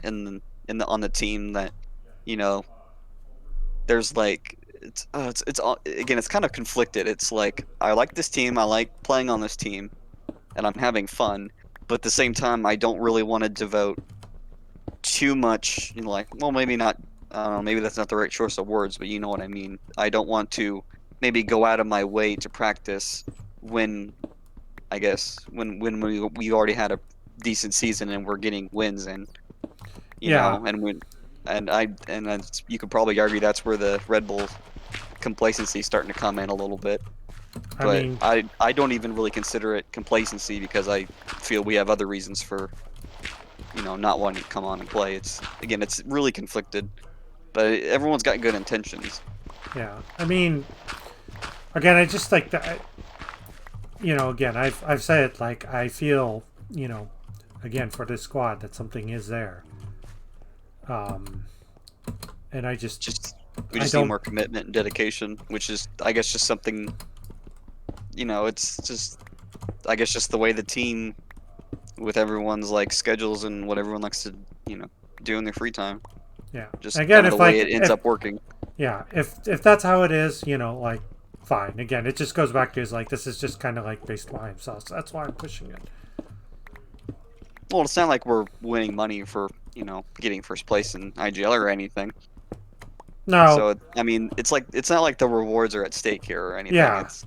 on the team that, you know, there's like again, it's kind of conflicted. It's like I like this team, I like playing on this team, and I'm having fun, but at the same time, I don't really want to devote too much, like, well, maybe not. I don't know, maybe that's not the right choice of words, but you know what I mean. I don't want to maybe go out of my way to practice when I guess when we already had a decent season and we're getting wins and Yeah, and when and that's, you could probably argue that's where the Red Bull complacency is starting to come in a little bit. I But mean, I don't even really consider it complacency because I feel we have other reasons for not wanting to come on and play. It's really conflicted, but everyone's got good intentions. yeah. I mean, again, I just like that. Again, I've said it, like I feel, again for this squad that something is there, um, and Just we I just need don't, more commitment and dedication, which is I guess just something it's just I guess just the way the team with everyone's like schedules and what everyone likes to do in their free time. yeah. Just Again, kind of the if way like it ends if up working. yeah, if that's how it is, like fine. Again, it just goes back to is like this is just kind of like baseline sauce. That's why I'm pushing it. Well, it's not like we're winning money for getting first place in IGL or anything. No, So I mean, it's not like the rewards are at stake here or anything. yeah, It's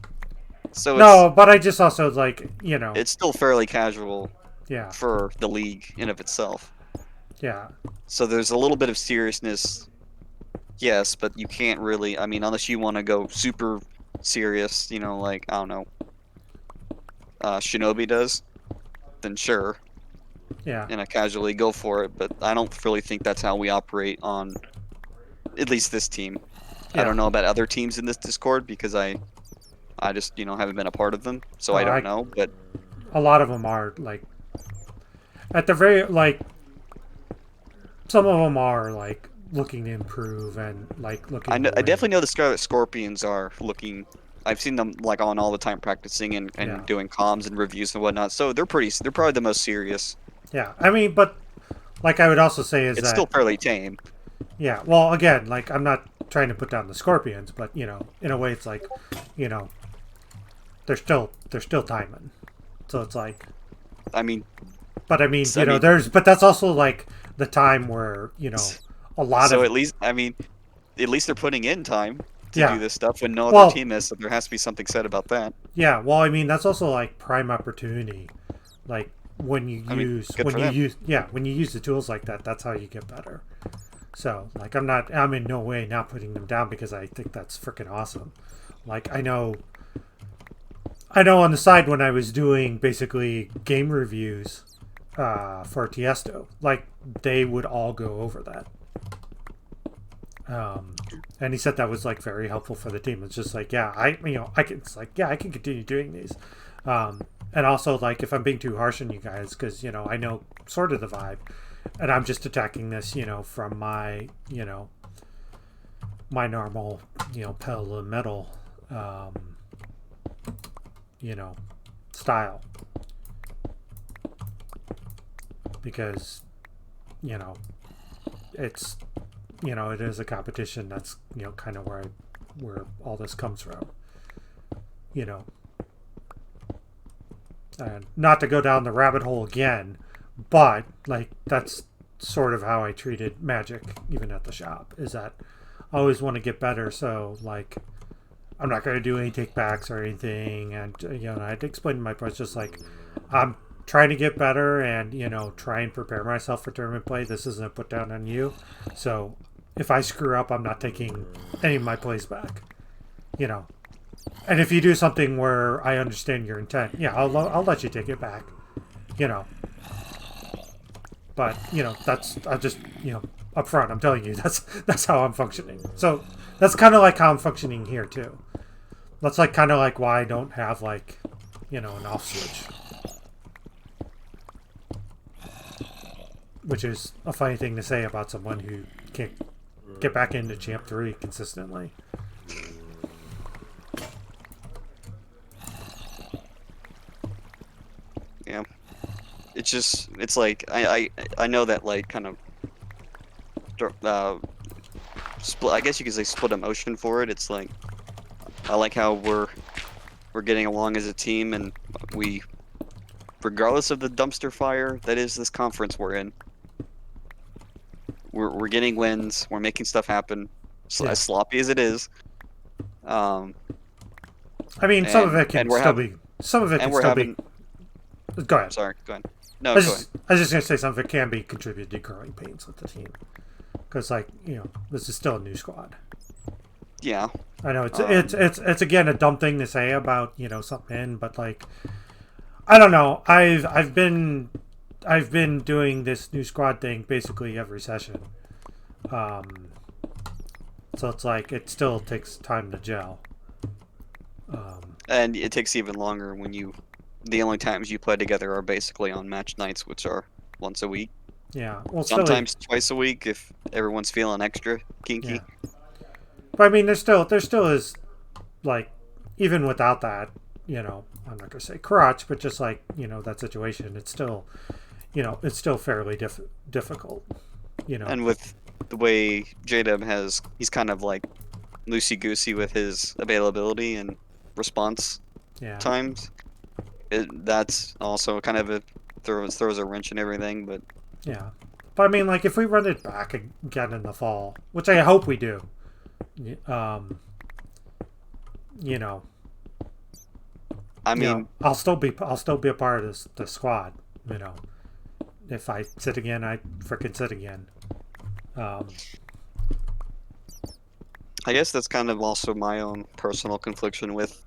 so no, but I just also like it's still fairly casual yeah, for the league in of itself. yeah, So there's a little bit of seriousness, yes, but you can't really. I mean, unless you want to go super serious, like I don't know, Shinobi does, then sure, yeah, and I casually go for it. But I don't really think that's how we operate on at least this team. I yeah. don't know about other teams in this Discord because I just haven't been a part of them, so I don't I know. But A lot of them are like at the very like some of them are like looking to improve and like looking to I win. definitely know the Scarlet Scorpions are looking. I've seen them like on all the time practicing Yeah, and doing comms and reviews and whatnot. So they're probably the most serious. yeah. I mean, but like I would also say is It's that still fairly tame. yeah. Well, again, like I'm not trying to put down the Scorpions, but in a way, it's like you know they're still timing. So it's like, I mean, but I mean, I mean, there's but that's also like the time where a lot so of at least I mean, at least they're putting in time to do yeah. this stuff when no other Well, team is. So there has to be something said about that. yeah. Well, I mean, that's also like prime opportunity. Like I mean, good for them. when you use the tools like that, that's how you get better. So like I'm in no way not putting them down because I think that's freaking awesome. Like I know on the side when I was doing basically game reviews for Tiesto, like they would all go over that. And he said that was like very helpful for the team. It's just like, yeah, I can. It's like, yeah, I can continue doing these. And also, like, if I'm being too harsh on you guys, because I know sort of the vibe, and I'm just attacking this, from my normal, pedal to metal, um, you know, style, because you know, it's it is a competition. That's kind of where all this comes from. You know, and not to go down the rabbit hole again, but like that's sort of how I treated Magic even at the shop. Is that I always want to get better, so like I'm not going to do any take backs or anything, and I had to explain to my pros just like I'm trying to get better and try and prepare myself for tournament play. This isn't a put down on you, so if I screw up, I'm not taking any of my plays back. You know, and if you do something where I understand your intent, yeah, I'll let you take it back. You know, but that's I just up front. I'm telling you that's how I'm functioning. So that's kind of like how I'm functioning here too. That's like kind of like why I don't have like an off switch, which is a funny thing to say about someone who can't get back into Champ 3 consistently. Yeah, it's like I know that like kind of split. I guess you could say split emotion for it. It's like I like how we're getting along as a team, and we, regardless of the dumpster fire that is this conference we're in, we're getting wins. We're making stuff happen, Yeah. as sloppy as it is. I mean, some of And- it can and we're still having- be. Some of it can and we're still having. be. Go ahead. Sorry, go ahead. No, I go was, ahead. just, I was just gonna say some of it can be contributed to growing pains with the team, because this is still a new squad. Yeah, I know it's again a dumb thing to say about something in, but like I don't know. I've been doing this new squad thing basically every session. So it's like it still takes time to gel. and it takes even longer when the only times you play together are basically on match nights, which are once a week, Yeah. Well, sometimes twice a week if everyone's feeling extra kinky. Yeah. But I mean, there still is like even without that, I'm not gonna say crutch, but just like that situation, it's still fairly difficult. And with the way JDub he's kind of like loosey goosey with his availability and response Yeah. times. That's also kind of throws a wrench in everything. But Yeah. But I mean, like if we run it back again in the fall, which I hope we do, I mean, I'll still be a part of the squad. If I sit again, I frickin' sit again. I guess that's kind of also my own personal confliction with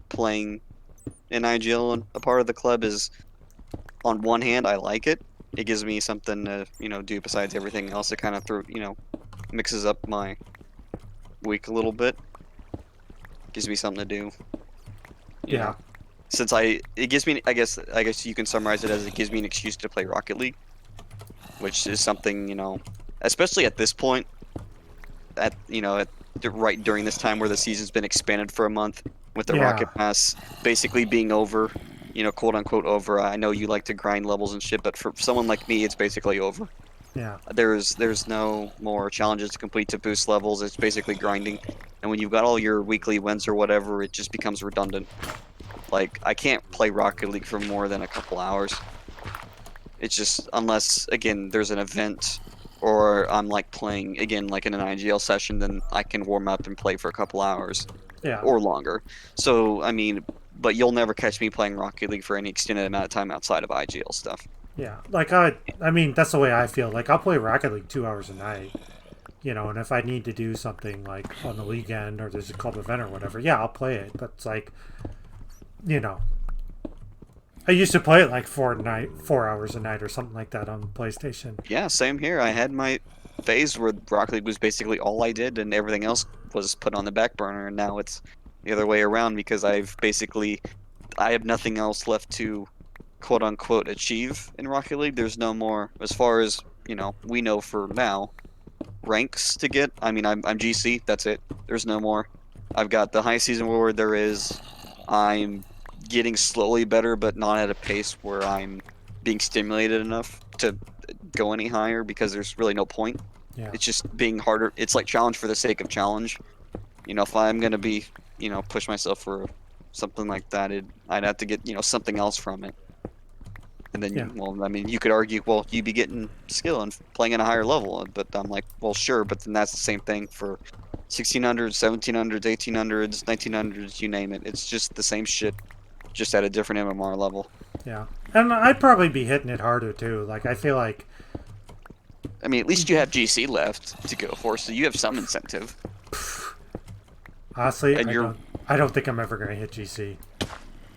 playing in IGL, and a part of the club is, on one hand, I like it. It gives me something to do besides everything else. It kind of mixes up my week a little bit. Gives me something to do. you Yeah. know. Since it gives me, I guess you can summarize it as it gives me an excuse to play Rocket League, which is something, especially at this point, right during this time where the season's been expanded for a month, with the Yeah. Rocket Pass basically being over, quote unquote over. I know you like to grind levels and shit, but for someone like me, it's basically over. Yeah. There's no more challenges to complete to boost levels. It's basically grinding, and when you've got all your weekly wins or whatever, it just becomes redundant. Like, I can't play Rocket League for more than a couple hours. It's just, unless, again, there's an event, or I'm like playing, again, like in an IGL session, then I can warm up and play for a couple hours, Yeah. or longer. So, I mean, but you'll never catch me playing Rocket League for any extended amount of time outside of IGL stuff. Yeah. Like I mean, that's the way I feel. Like I'll play Rocket League 2 hours a night. And if I need to do something like on the weekend or there's a club event or whatever, yeah, I'll play it. But it's like, I used to play it like 4 hours a night or something like that on the PlayStation. Yeah, same here. I had my phase where Rocket League was basically all I did, and everything else was put on the back burner, and now it's the other way around because I have nothing else left to quote unquote achieve in Rocket League. There's no more, as far as we know for now, ranks to get. I mean, I'm GC, that's it. There's no more. I've got the high season reward there is. I'm getting slowly better, but not at a pace where I'm being stimulated enough to go any higher, because there's really no point. Yeah. It's just being harder. It's like challenge for the sake of challenge. If I'm gonna be, push myself for something like that, I'd have to get, something else from it. And then, Yeah. you could argue, well, you'd be getting skill and playing at a higher level. But I'm like, well, sure, but then that's the same thing for 1600s, 1700s, 1800s, 1900s, you name it. It's just the same shit, just at a different MMR level. Yeah. And I'd probably be hitting it harder too. Like I feel like I mean, at least you have GC left to go for, so you have some incentive. honestly, And I don't think I'm ever gonna hit GC.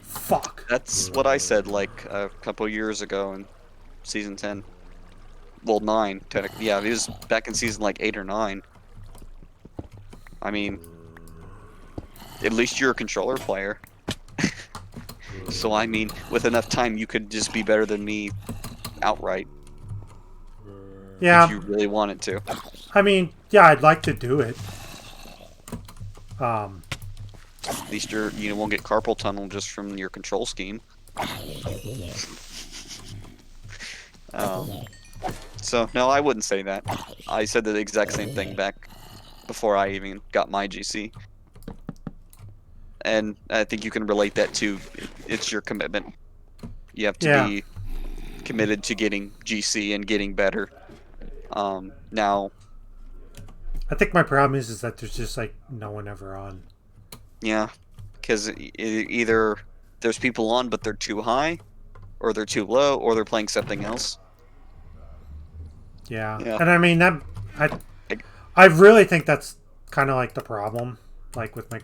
Fuck. That's what I said like a couple years ago in season 10. Well, 9 technically. Yeah, it was back in season like 8 or 9. I mean, at least you're a controller player. So I mean, with enough time, you could just be better than me outright Yeah. if you really wanted to. I mean, yeah, I'd like to do it. At least you won't get carpal tunnel just from your control scheme. So no, I wouldn't say that. I said the exact same thing back before I even got my GC, and I think you can relate that to it's your commitment. You have to Yeah, be committed to getting GC and getting better. Now, I think my problem is that there's just like no one ever on. yeah, because either there's people on but they're too high, or they're too low, or they're playing something else. Yeah, Yeah. and I mean that I Like, I really think that's kind of like the problem, like with my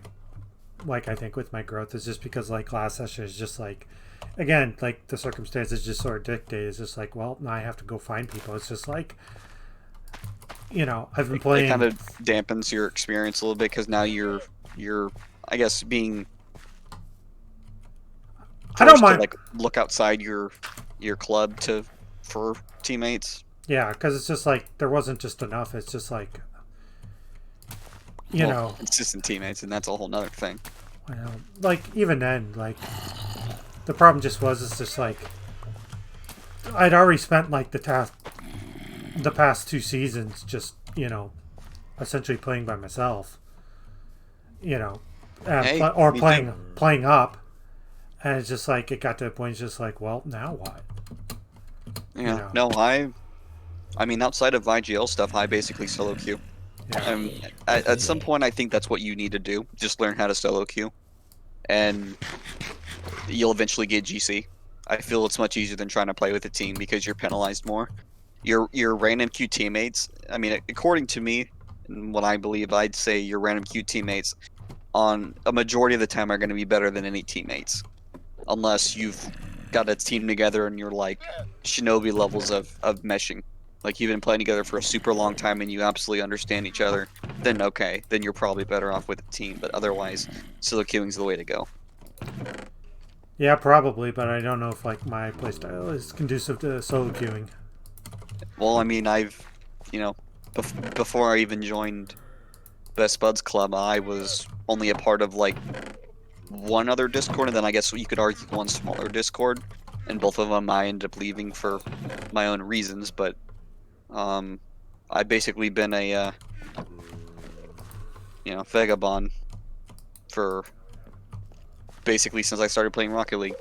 like I think with my growth is just because like last session is just like again like the circumstances just sort of dictate. It's just like well now I have to go find people. It's just like I've been it kind playing. of dampens your experience a little bit because now you're I guess being I don't forced to mind. like look outside your club to for teammates. Yeah, because it's just like there wasn't just enough. It's just like you Well, know, consistent teammates, and that's a whole nother thing. well, like even then, like the problem just was it's just like I'd already spent like the past 2 seasons just essentially playing by myself, you know, and Hey, or me too. playing up, and it's just like it got to a point. It's just like, well, now what? You Yeah, know? no, I mean outside of IGL stuff, I basically solo queue. Yeah, Um, at some point, I think that's what you need to do. Just learn how to solo queue, and you'll eventually get GC. I feel it's much easier than trying to play with a team because you're penalized more. Your random queue teammates. I mean, according to me, and what I believe, I'd say your random queue teammates on a majority of the time are going to be better than any teammates, unless you've got a team together and you're like shinobi levels of meshing. Like you've been playing together for a super long time and you absolutely understand each other, then okay, then you're probably better off with a team. But otherwise, solo queuing's the way to go. yeah, probably, but I don't know if like my playstyle is conducive to solo queuing. Well, I mean, you know, before I even joined Best Buds Club, I was only a part of like one other Discord, and then I guess you could argue one smaller Discord, and both of them I ended up leaving for my own reasons. But um, I've basically been a vagabond for basically since I started playing Rocket League.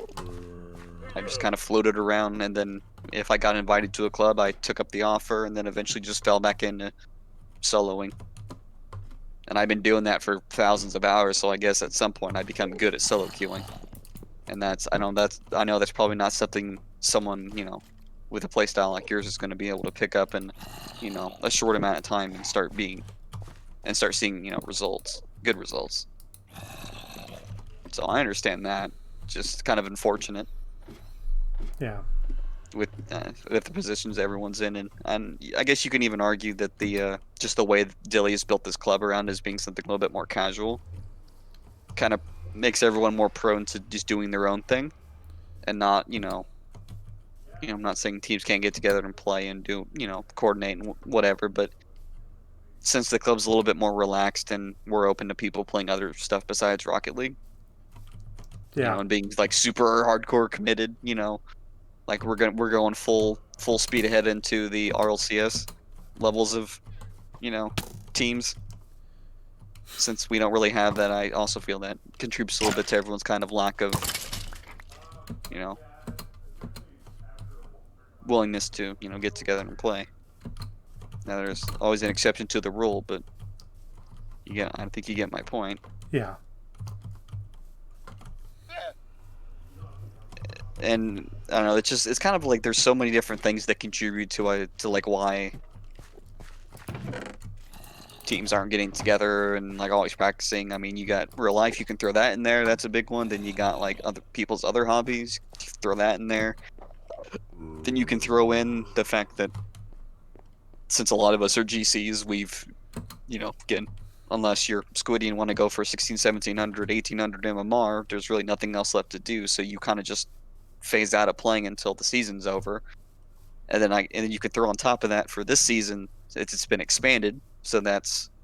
I just kind of floated around, and then if I got invited to a club, I took up the offer, and then eventually just fell back into soloing. And I've been doing that for thousands of hours, so I guess at some point I become good at solo queuing. And I know that's probably not something someone with a playstyle like yours is going to be able to pick up in a short amount of time and start seeing results, good results. So I understand that. Just kind of unfortunate Yeah, with the positions everyone's in, and I guess you can even argue that the just the way Dilly has built this club around as being something a little bit more casual, kind of makes everyone more prone to just doing their own thing and not I'm not saying teams can't get together and play and do coordinate and whatever, but since the club's a little bit more relaxed and we're open to people playing other stuff besides Rocket League, yeah, and being like super hardcore committed, like we're going full speed ahead into the RLCS levels of teams. Since we don't really have that, I also feel that contributes a little bit to everyone's kind of lack of you know willingness to get together and play. Now there's always an exception to the rule, but I think you get my point. yeah, And I don't know, it's kind of like there's so many different things that contribute to like why teams aren't getting together and like always practicing. I mean, you got real life, you can throw that in there. That's a big one. Then you got like other people's other hobbies, throw that in there. Then you can throw in the fact that since a lot of us are GCs, we've again, unless you're Squiddy and want to go for 16, 1700, 1800 MMR, there's really nothing else left to do. So you kind of just phase out of playing until the season's over. And then you could throw on top of that for this season, it's been expanded. So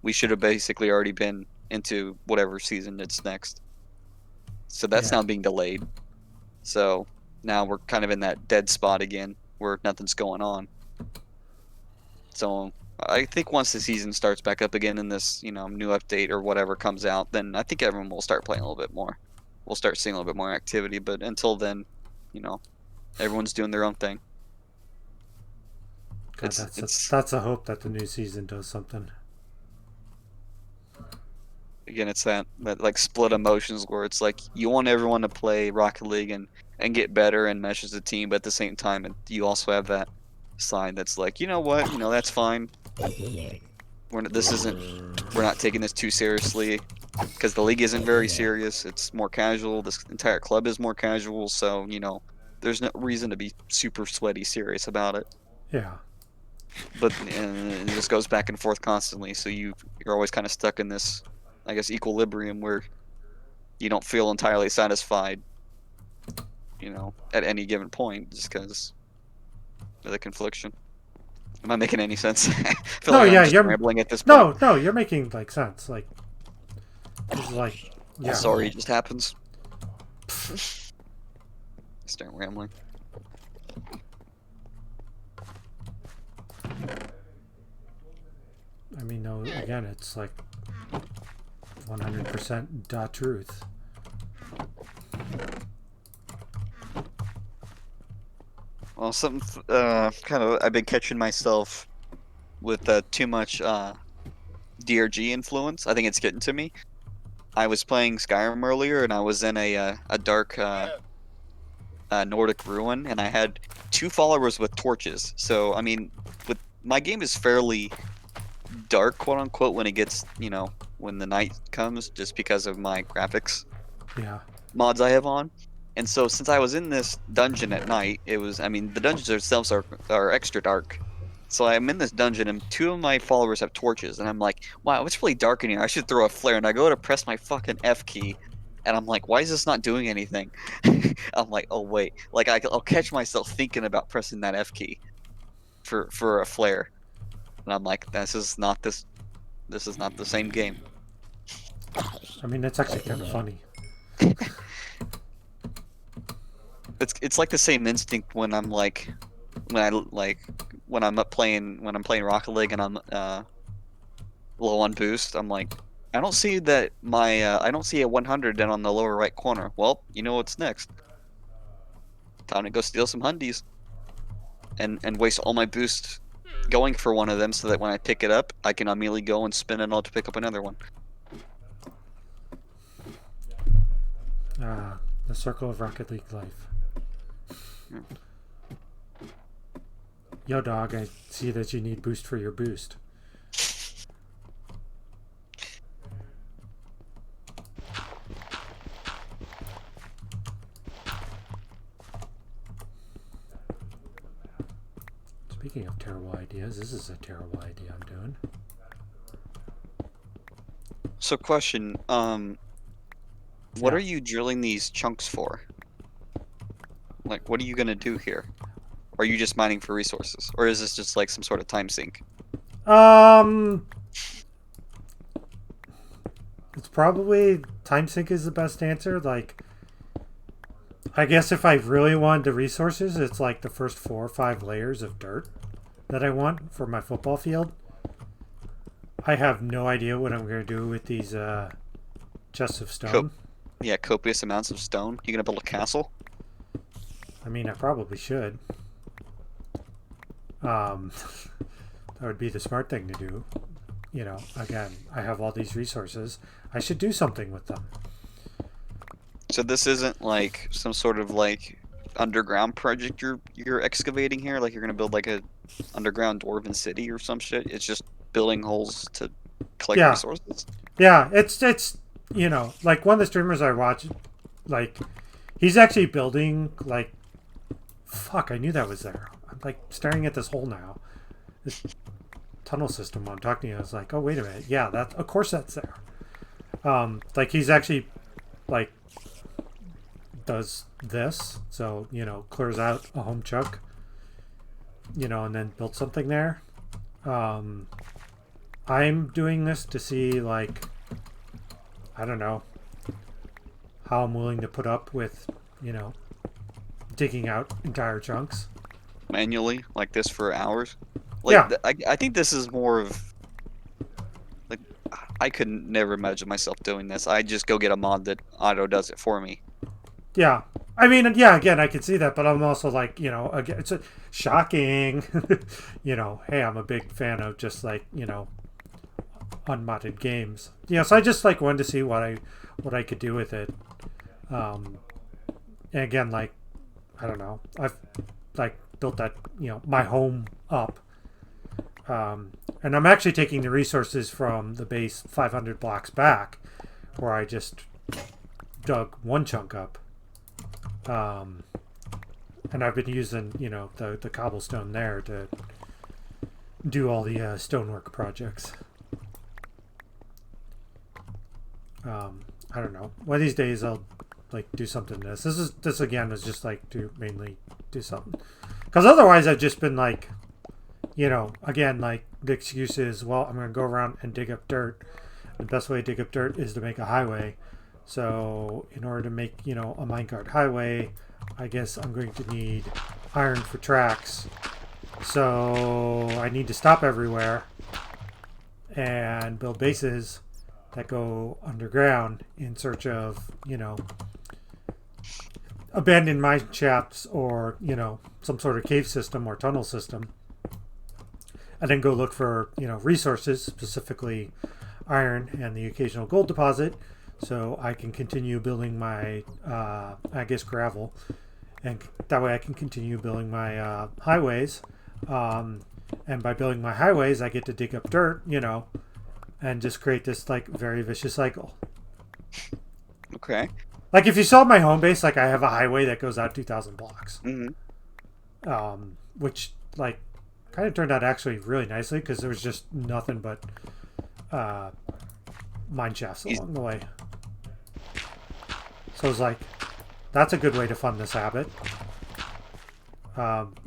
we should have basically already been into whatever season it's next. So that's yeah, now being delayed. So now we're kind of in that dead spot again where nothing's going on. So I think once the season starts back up again in this, new update or whatever comes out, then I think everyone will start playing a little bit more. We'll start seeing a little bit more activity, but until then, you know, everyone's doing their own thing. God, It's that's a hope that the new season does something. again, it's that like split emotions where it's like you want everyone to play Rocket League and get better and mesh as a team, but at the same time, you also have that side that's like, you know what, that's fine. This isn't. We're not taking this too seriously because the league isn't very serious. It's more casual. This entire club is more casual, so there's no reason to be super sweaty serious about it. Yeah. But it just goes back and forth constantly, so you're always kind of stuck in this, I guess, equilibrium where you don't feel entirely satisfied, at any given point, just because of the confliction. Am I making any sense? I feel No, like I'm yeah, just you're rambling at this point. no, you're making like sense. Like, it's like, yeah. Sorry, it just happens. Start rambling. I mean, no, again, it's like 100% da truth. Well, something kind of I've been catching myself with too much DRG influence. I think it's getting to me. I was playing Skyrim earlier, and I was in a dark Nordic ruin, and I had two followers with torches. So I mean, with my game is fairly dark, quote unquote, when it gets when the night comes, just because of my graphics Yeah. mods I have on. And so since I was in this dungeon at night, I mean, the dungeons themselves are extra dark. So I'm in this dungeon and two of my followers have torches and I'm like, wow, it's really dark in here. I should throw a flare. And I go to press my fucking F key and I'm like, why is this not doing anything? I'm like, oh wait. Like I'll catch myself thinking about pressing that F key for a flare. And I'm like, this is not the same game. I mean, that's actually kind of funny. It's like the same instinct when I'm like when I'm playing Rocket League and I'm low on boost. I'm like, I don't see I don't see a 100 down on the lower right corner. Well, you know what's next? Time to go steal some hundies and waste all my boost going for one of them so that when I pick it up, I can immediately go and spin it all to pick up another one. The circle of Rocket League life. Yo, dog, I see that you need boost for your boost. Speaking of terrible ideas, this is a terrible idea I'm doing. So question, what are you drilling these chunks for? Like, what are you gonna do here? Or are you just mining for resources? Or is this just like some sort of time sink? It's probably time sink is the best answer. Like, I guess if I really wanted the resources, it's like the first 4 or 5 layers of dirt that I want for my football field. I have no idea what I'm going to do with these chests of stone. Yeah, copious amounts of stone. You gonna build a castle? I mean, I probably should. That would be the smart thing to do. Again, I have all these resources. I should do something with them. So this isn't like some sort of like underground project you're excavating here? Like you're gonna build like a underground dwarven city or some shit? It's just building holes to collect resources? Yeah, it's like one of the streamers I watch, like, he's actually building, like, fuck, I knew that was there. I'm like staring at this hole now. This tunnel system I'm talking to you. I was like, oh wait a minute. Yeah, of course that's there. Like he's actually like does this, so clears out a home chunk, and then built something there. I'm doing this to see, like, I don't know how I'm willing to put up with, digging out entire chunks Manually, like this for hours? Like Yeah, I think this is more of like I could never imagine myself doing this. I just go get a mod that auto does it for me. yeah. I mean, yeah. Again, I can see that, but I'm also like, again, it's shocking. Hey, I'm a big fan of just like unmodded games. So I just like wanted to see what I could do with it. Um, and again, like I don't know, I've like built that my home up, and I'm actually taking the resources from the base 500 blocks back, where I just dug one chunk up, um, and I've been using the cobblestone there to do all the stonework projects. I don't know. One of these days I'll like do something. This again is just like to mainly do something, because otherwise I've just been like, again like the excuse is, well, I'm gonna go around and dig up dirt. The best way to dig up dirt is to make a highway. So in order to make a minecart highway, I guess I'm going to need iron for tracks. So I need to stop everywhere and build bases that go underground in search of abandoned mine shafts, or some sort of cave system or tunnel system, and then go look for resources, specifically iron and the occasional gold deposit, so I can continue building my I guess gravel, and that way I can continue building my highways, and by building my highways I get to dig up dirt, and just create this like very vicious cycle. Okay. Like if you saw my home base, like I have a highway that goes out 2,000 blocks, Hmm. which like kind of turned out actually really nicely, because there was just nothing but mine shafts along the way. So I was like, that's a good way to fund this habit.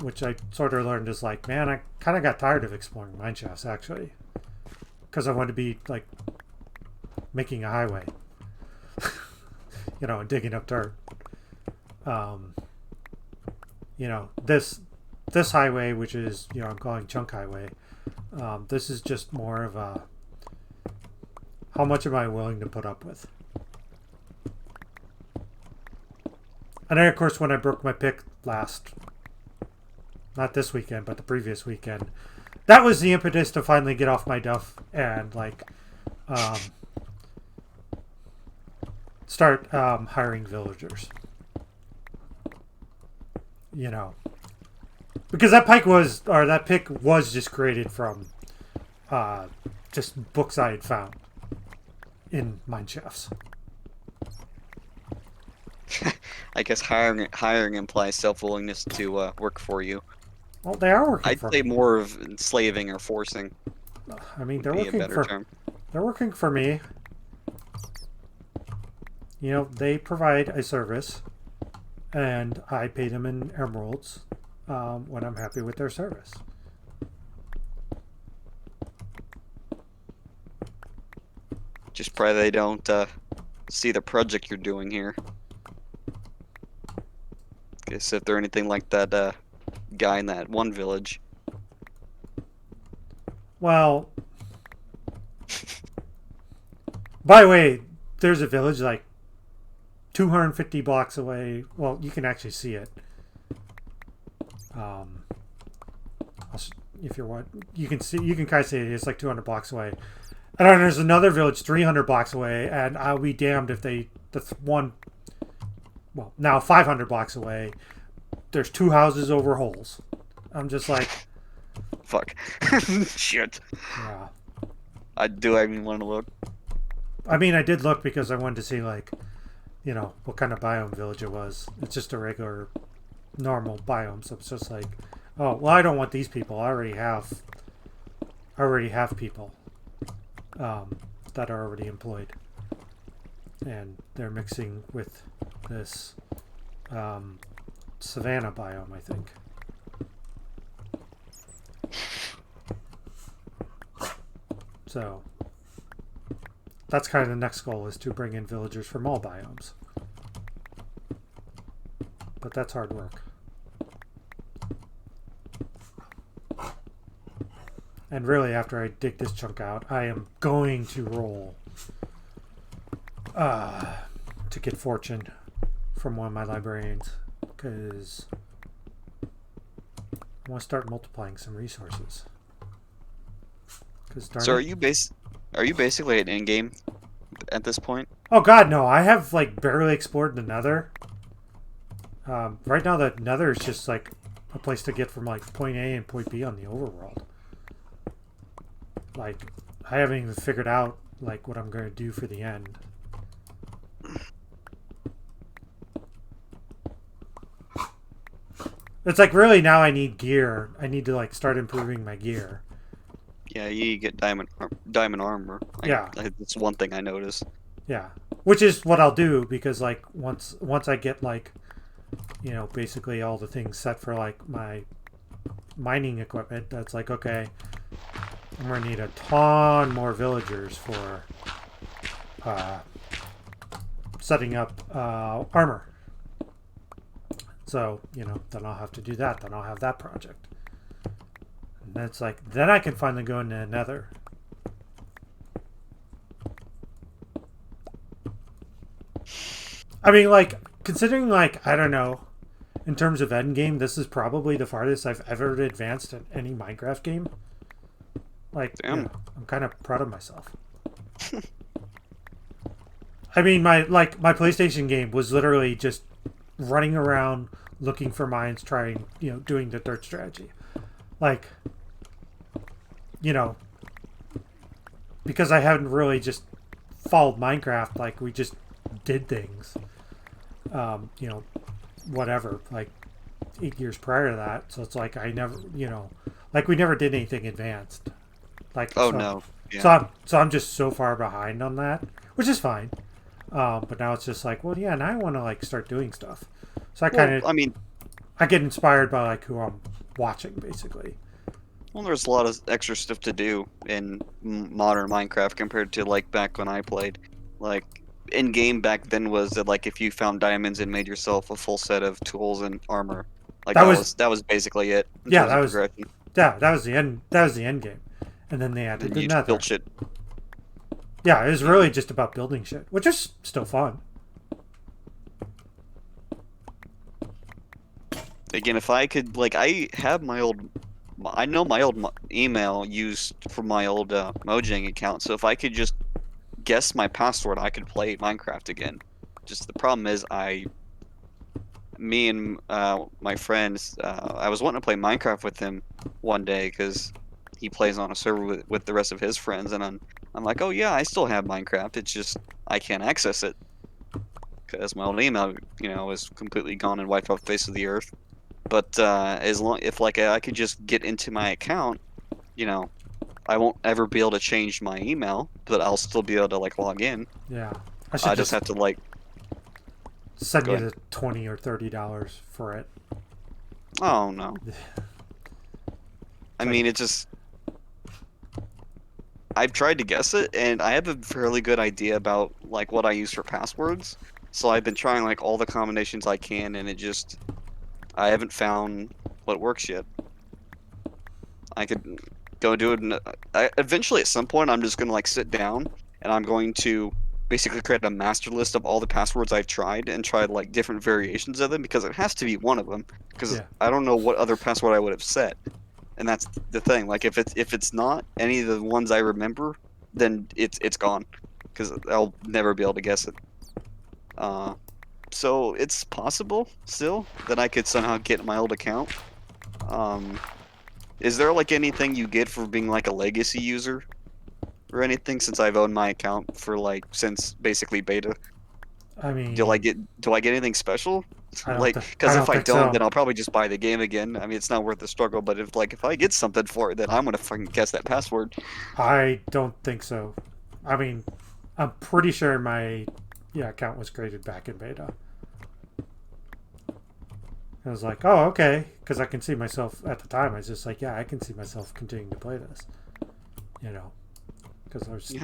Which I sort of learned is like, man, I kind of got tired of exploring mine shafts actually, because I wanted to be like making a highway, and digging up dirt. This highway, which is I'm calling Chunk Highway. This is just more of a, how much am I willing to put up with? And then of course when I broke my pick not this weekend, but the previous weekend, that was the impetus to finally get off my duff and like start hiring villagers. Because that pick was just created from just books I had found in mine shafts. I guess hiring implies self-willingness to work for you. Well, they are working I'd for say me. more of enslaving or forcing I mean, would be a better term. they're working for me. They provide a service, and I pay them in emeralds when I'm happy with their service. Just pray they don't see the project you're doing here. Guess if they're anything like that guy in that one village. Well, by the way, there's a village like 250 blocks away. Well, you can actually see it. If you're what you can see, you can kind of see it. It's like 200 blocks away. And then there's another village 300 blocks away, and I'll be damned if one. Well, now 500 blocks away, there's two houses over holes. I'm just like, Fuck. Shit. yeah. I even want to look. I mean, I did look because I wanted to see like, what kind of biome village it was. It's just a regular, normal biome. So it's just like, oh well, I don't want these people. I already have people that are already employed, and they're mixing with this savanna biome, I think. So that's kind of the next goal, is to bring in villagers from all biomes. But that's hard work. And really, after I dig this chunk out, I am going to roll to get fortune from one of my librarians because I want to start multiplying some resources. So are you basically an in-game at this point? Oh God, no! I have like barely explored the Nether. Right now, the Nether is just like a place to get from like point A and point B on the overworld. Like, I haven't even figured out like what I'm going to do for the end. It's like really now I need gear. I need to like start improving my gear. Yeah, you get diamond armor. Yeah. That's one thing I noticed. Yeah, which is what I'll do because like once I get like, you know, basically all the things set for like my mining equipment, that's like okay, I'm gonna need a ton more villagers for setting up armor. So you know, then I'll have to do that. Then I'll have that project. And that's like then I can finally go into Nether. I mean, like, considering, like, I don't know, in terms of endgame, this is probably the farthest I've ever advanced in any Minecraft game. Like, Damn. you know, I'm kind of proud of myself. I mean, my PlayStation game was literally just running around looking for mines, trying, you know, doing the third strategy. Like, you know, because I haven't really just followed Minecraft, like, we just did things. You know, whatever, like 8 years prior to that. So it's like I never, you know, like we never did anything advanced. Like, Oh so, no. Yeah. so I'm just so far behind on that, which is fine. But now it's just like, well, yeah, now I want to like start doing stuff. So I kind of, I mean, I get inspired by like who I'm watching, basically. well, there's a lot of extra stuff to do in modern Minecraft compared to like back when I played. Like in game back then was that like if you found diamonds and made yourself a full set of tools and armor, like that was basically it. In Yeah, terms that of was progression. that was the end. That was the end game, and then they added And the you just Nether. built shit. Yeah, it was really just about building shit, which is still fun. Again, if I could, like, I have my old, I know my old email used for my old Mojang account. So if I could just guess my password, I could play Minecraft again. Just the problem is, me and my friends, I was wanting to play Minecraft with him one day because he plays on a server with the rest of his friends, and I'm like, oh yeah, I still have Minecraft. It's just I can't access it because my old email, you know, is completely gone and wiped off the face of the earth. But as long if like I could just get into my account, you know, I won't ever be able to change my email, but I'll still be able to like log in. Yeah, I should I just have to like send go you ahead. the $20 or $30 for it. Oh no. I Like- mean, it just I've tried to guess it, and I have a fairly good idea about like what I use for passwords. So I've been trying like all the combinations I can, and it just I haven't found what works yet. I could go do it. Eventually, at some point, I'm just gonna like sit down and I'm going to basically create a master list of all the passwords I've tried and try like different variations of them because it has to be one of them. Because Yeah. I don't know what other password I would have set, and that's the thing. Like if it's not any of the ones I remember, then it's gone because I'll never be able to guess it. So it's possible still that I could somehow get my old account. Um, is there like anything you get for being like a legacy user or anything since I've owned my account for like since basically beta? I mean, Do I get anything special? I don't Like, thi- because I if don't I think don't, so. then I'll probably just buy the game again. I mean, it's not worth the struggle. But if I get something for it, then I'm gonna fucking guess that password. I don't think so. I mean, I'm pretty sure my account was created back in beta. I was like, oh, okay, because I can see myself at the time. I was just like, yeah, I can see myself continuing to play this. You know, because I was.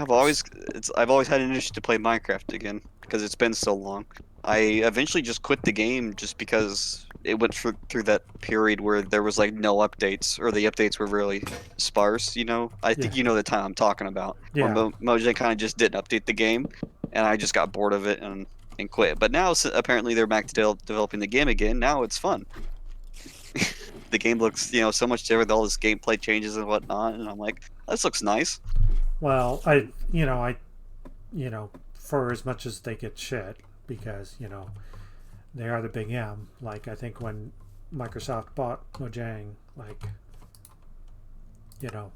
I've always had an interest to play Minecraft again because it's been so long. I eventually just quit the game just because it went through that period where there was like no updates, or the updates were really sparse. I Yeah. think you know the time I'm talking about, where Yeah. Mojang kind of just didn't update the game, and I just got bored of it and quit. But now apparently they're back to developing the game again. Now it's fun. The game looks so much different, all this gameplay changes and whatnot, and I'm like, this looks nice. Well, for as much as they get shit, because they are the big M. Like, I think when Microsoft bought Mojang, like, you know,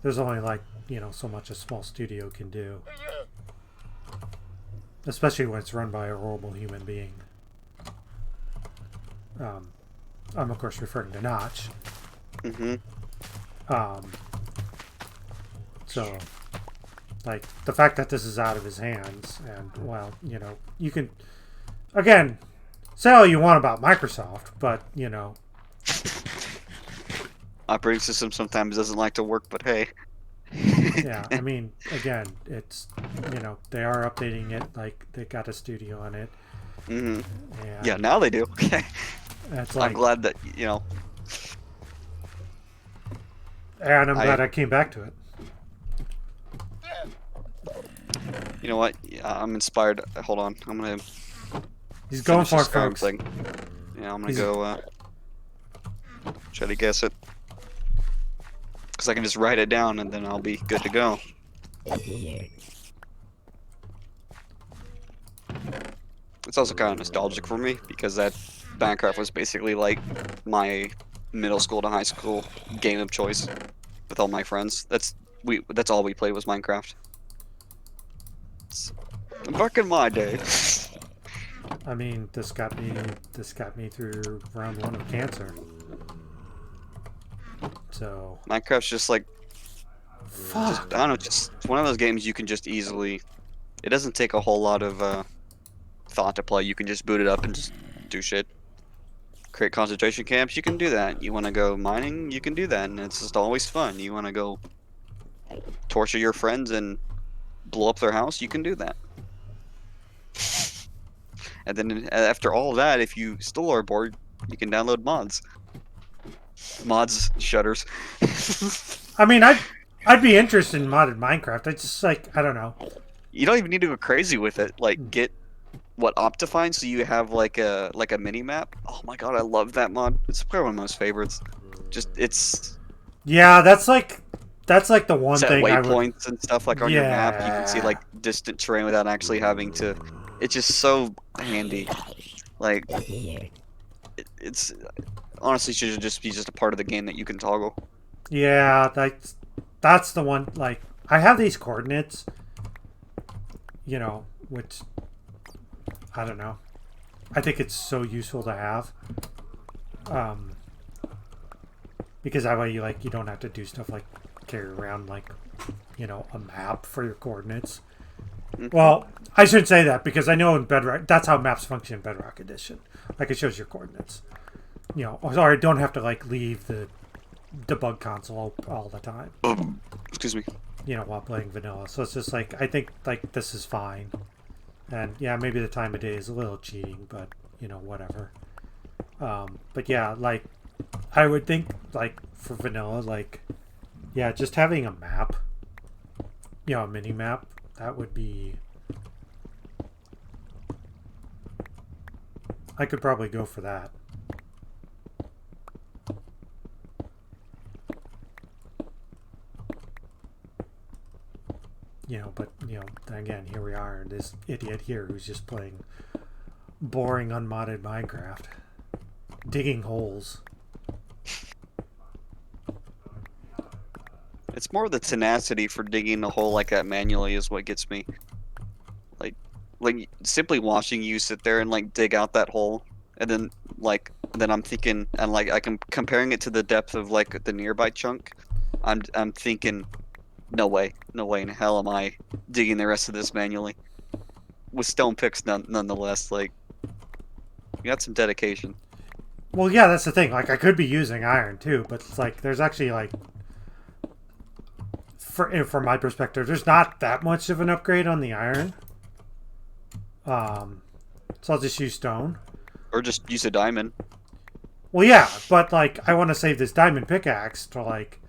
there's only like so much a small studio can do, especially when it's run by a horrible human being. I'm of course referring to Notch. Hmm. Um, so, like, the fact that this is out of his hands, and well, you can again say all you want about Microsoft, but Operating system sometimes doesn't like to work, but hey. yeah, I mean, again, it's they are updating it, like they got a studio on it, Hmm. and Yeah, now they do. it's I'm like, glad that and I'm I glad I came back to it. you know what? Yeah, I'm inspired. Hold on, I'm gonna He's going finish for this it, Skyrim folks. thing. Yeah, I'm gonna He's- go try to guess it, because I can just write it down and then I'll be good to go. It's also kind of nostalgic for me because that Minecraft was basically like my middle school to high school game of choice with all my friends. That's all we played was Minecraft. It's- Back in my day. I mean, this got me through round 1 of cancer. So, Minecraft's just like, fuck. I don't know, just it's one of those games you can just easily. It doesn't take a whole lot of thought to play. You can just boot it up and just do shit. Create concentration camps, you can do that. You want to go mining, you can do that, and it's just always fun. You want to go torture your friends and blow up their house, you can do that. And then after all that, if you still are bored, you can download mods, shutters. I mean, I'd be interested in modded Minecraft. It's just like, I don't know. You don't even need to go crazy with it. Like, get what Optifine, so you have like a mini map. Oh my god, I love that mod. It's probably one of my most favorites. Just it's Yeah, that's like the one set thing I would. waypoints and stuff like on your map. You can see Yeah. like distant terrain without actually having to. It's just so handy. Like it's honestly should just be just a part of the game that you can toggle. Yeah, that's the one. Like, I have these coordinates, which I don't know. I think it's so useful to have, um, because that way you don't have to do stuff like carry around like a map for your coordinates. Mhm. Well, I shouldn't say that because I know in Bedrock that's how maps function in Bedrock Edition. Like, it shows your coordinates. Sorry, I don't have to like leave the debug console all the time. Excuse me. While playing vanilla. So it's just like, I think like this is fine. And yeah, maybe the time of day is a little cheating, but whatever. But yeah, like, I would think like for vanilla, like, yeah, just having a map, a mini map, that would be. I could probably go for that. But then again, here we are, this idiot here who's just playing boring unmodded Minecraft, digging holes. It's more the tenacity for digging a hole like that manually is what gets me. Like simply watching you sit there and like dig out that hole, and then I'm thinking, and like I'm comparing it to the depth of like the nearby chunk. I'm thinking, no way in hell am I digging the rest of this manually with stone picks nonetheless. Like, you got some dedication. Well, yeah, that's the thing. Like, I could be using iron too, but it's like there's actually like, from my perspective, there's not that much of an upgrade on the iron. So I'll just use stone. Or just use a diamond. Well, yeah, but like I want to save this diamond pickaxe to like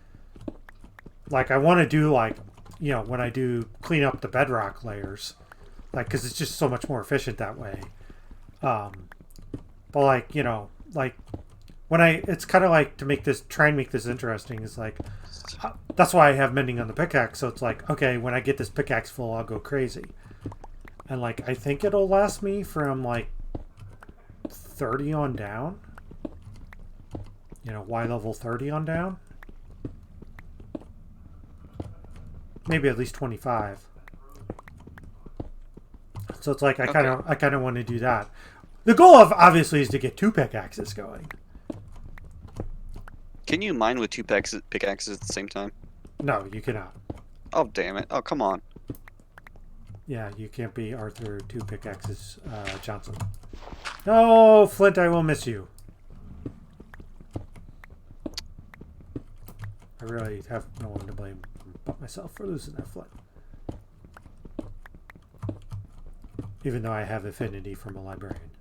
I want to do like when I do clean up the bedrock layers, like because it's just so much more efficient that way. Um, but like like when it's kind of like to make this try and make this interesting is like that's why I have mending on the pickaxe. So it's like okay, when I get this pickaxe full, I'll go crazy, and like I think it'll last me from like 30 on down. Y level 30 on down. Maybe at least 25. So it's like I kind of want to do that. The goal of obviously is to get 2 pickaxes going. Can you mine with 2 pickaxes at the same time? No, you cannot. Oh, damn it. Oh, come on. Yeah, you can't be Arthur 2 pickaxes Johnson. No, Flint, I will miss you. I really have no one to blame but myself for losing that Flint. Even though I have affinity from a librarian.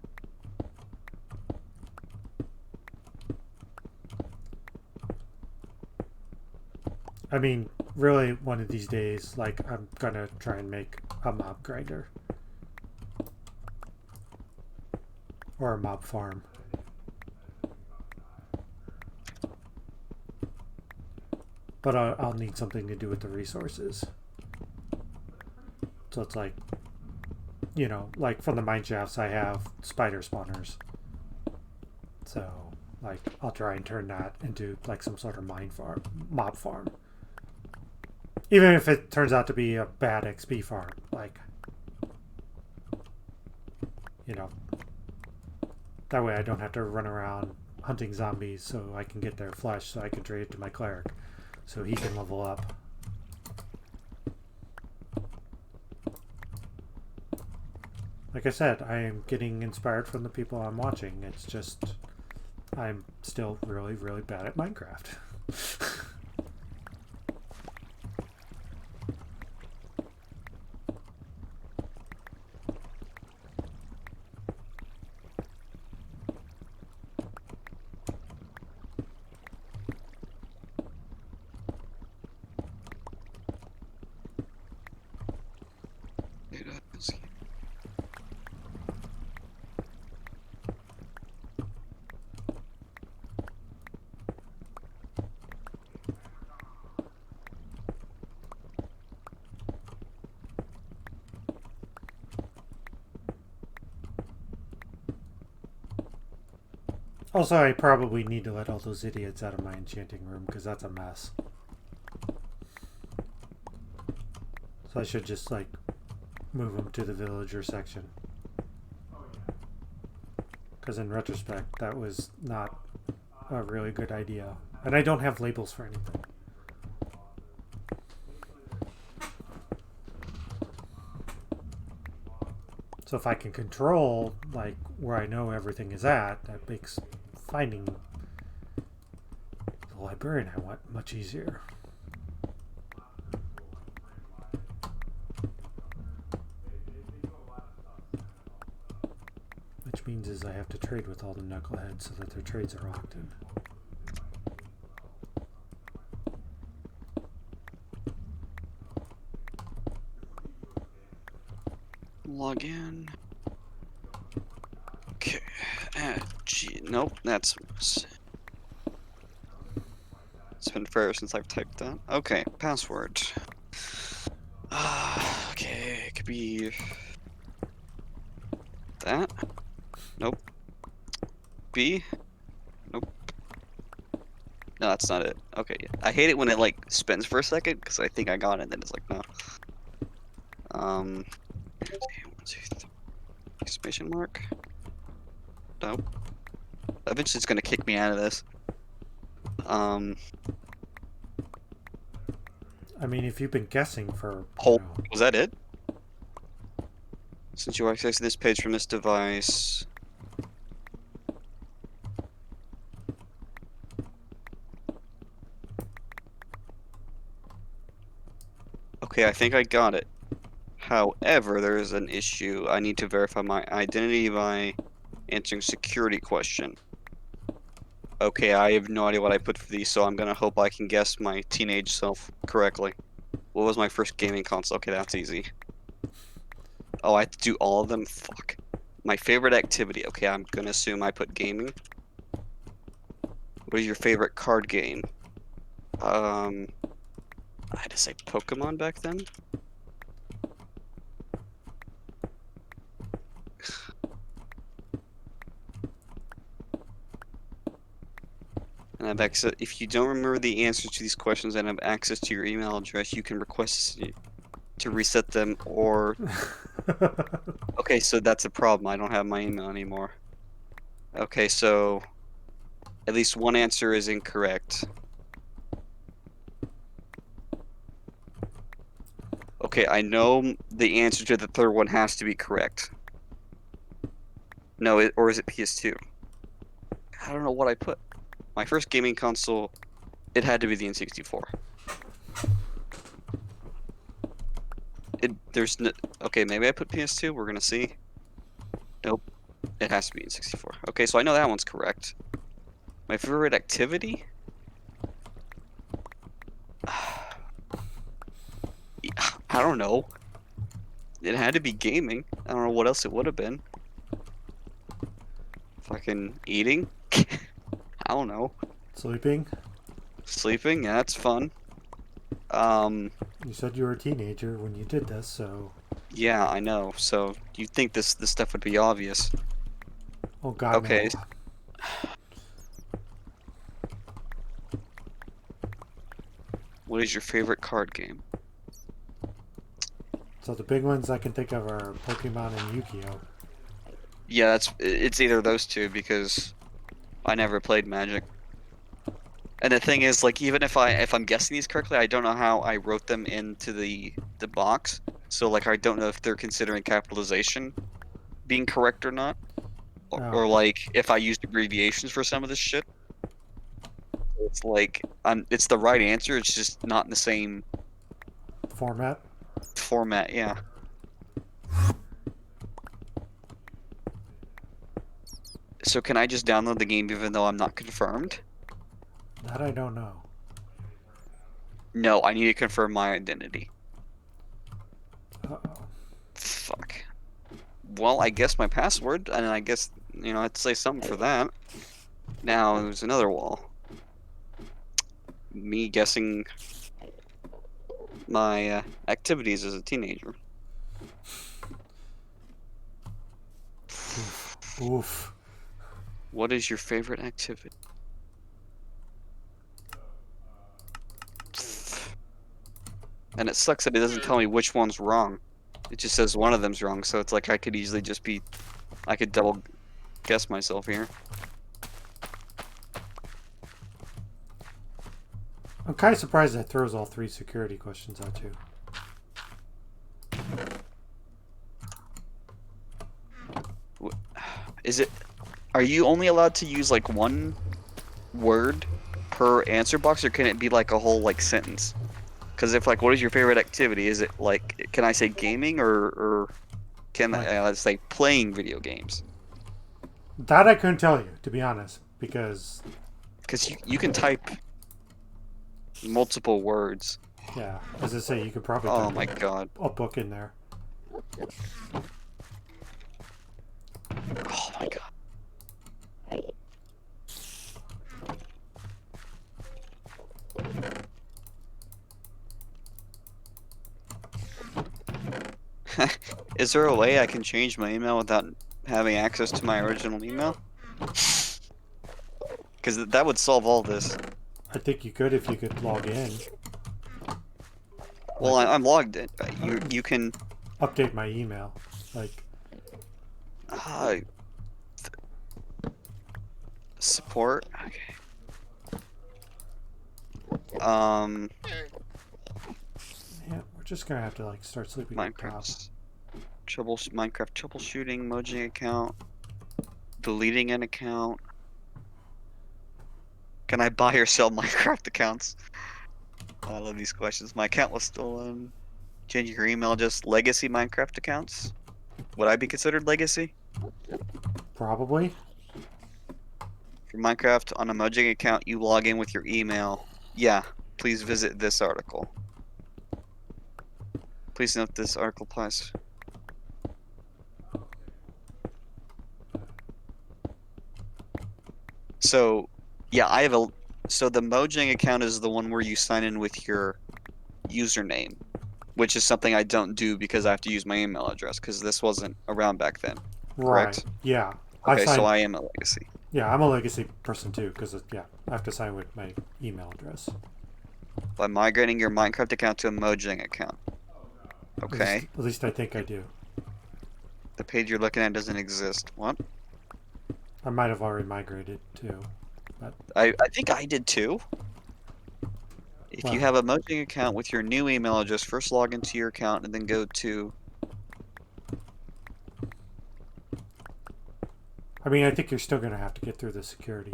I mean, really, one of these days, like, I'm gonna try and make a mob grinder. Or a mob farm. But I'll need something to do with the resources. So it's like, like from the mine shafts, I have spider spawners. So, like, I'll try and turn that into like some sort of mob farm. Even if it turns out to be a bad XP farm, like, that way I don't have to run around hunting zombies so I can get their flesh so I can trade it to my cleric so he can level up. Like I said, I am getting inspired from the people I'm watching. It's just, I'm still really, really bad at Minecraft. Also, I probably need to let all those idiots out of my enchanting room because that's a mess. So I should just, like, move them to the villager section. Because in retrospect, that was not a really good idea. And I don't have labels for anything. So if I can control, like, where I know everything is at, that makes finding the librarian I want much easier. Which means is I have to trade with all the knuckleheads so that their trades are locked in. Log in. Okay. Nope, that's... It's been forever since I've typed that. Okay, password. Okay, it could be... that? Nope. B? Nope. No, that's not it. Okay, yeah. I hate it when it, like, spins for a second, because I think I got it, and then it's like, no. 1, 2, 3. Exclamation mark? Nope. Eventually it's gonna kick me out of this. I mean, if you've been guessing for... Was that it? Since you access this page from this device... Okay, I think I got it. However, there is an issue. I need to verify my identity by answering security question. Okay, I have no idea what I put for these, so I'm gonna hope I can guess my teenage self correctly. What was my first gaming console? Okay, that's easy. Oh, I have to do all of them? Fuck. My favorite activity. Okay, I'm gonna assume I put gaming. What is your favorite card game? I had to say Pokemon back then. And have access. If you don't remember the answers to these questions and have access to your email address, you can request to reset them or. Okay, so that's a problem. I don't have my email anymore. Okay, so at least one answer is incorrect. Okay, I know the answer to the third one has to be correct. No, or is it PS2? I don't know what I put. My first gaming console, it had to be the N64. There's no, okay, maybe I put PS2. We're gonna see. Nope, it has to be N64. Okay, so I know that one's correct. My favorite activity? I don't know. It had to be gaming. I don't know what else it would have been. Fucking eating? I don't know. Sleeping? Sleeping? Yeah, that's fun. You said you were a teenager when you did this, so. Yeah, I know. So you'd think this stuff would be obvious. Oh god, Okay. no. What is your favorite card game? So the big ones I can think of are Pokemon and Yu-Gi-Oh! Yeah, it's either of those two because I never played Magic. And the thing is, like, even if I'm guessing these correctly, I don't know how I wrote them into the box. So like, I don't know if they're considering capitalization being correct or not, or Oh. like if I used abbreviations for some of this shit. It's like it's the right answer. It's just not in the same Format? format. Yeah. So can I just download the game even though I'm not confirmed? That I don't know. No, I need to confirm my identity. Uh-oh. Fuck. Well, I guess my password, and I guess, you know, I'd say something for that. Now, there's another wall. Me guessing my activities as a teenager. Oof. What is your favorite activity? And it sucks that it doesn't tell me which one's wrong. It just says one of them's wrong, so it's like I could easily just be... I could double guess myself here. I'm kind of surprised that throws all 3 security questions at you. Is it... Are you only allowed to use, like, one word per answer box, or can it be, like, a whole, like, sentence? Because if, like, what is your favorite activity? Is it, like, can I say gaming, or can I say playing video games? That I couldn't tell you, to be honest, because... Because you can type multiple words. Yeah, as I say, you could probably Oh type my god. a book in there. Oh my god. Is there a way I can change my email without having access to my original email? Because that would solve all this. I think you could if you could log in. Well, I'm logged in. You can... Update my email. Like... support? Okay. Yeah, we're just gonna have to, like, start sleeping on top. Minecraft troubleshooting, Mojang account, deleting an account. Can I buy or sell Minecraft accounts? Oh, I love these questions. My account was stolen. Changing your email, just legacy Minecraft accounts. Would I be considered legacy? Probably. For Minecraft on a Mojang account, you log in with your email. Yeah, please visit this article. Please note this article applies. So, yeah, I have a. So the Mojang account is the one where you sign in with your username, which is something I don't do because I have to use my email address because this wasn't around back then. Right. Correct? Yeah. I Okay, so signed. I am a legacy. Yeah, I'm a legacy person too, because yeah, I have to sign with my email address. By migrating your Minecraft account to a Mojang account. Okay. At least I think I do. The page you're looking at doesn't exist. What? I might have already migrated too, but I think I did too. If you well, have a Mojang account with your new email address, first log into your account and then go to. I mean, I think you're still gonna have to get through the security.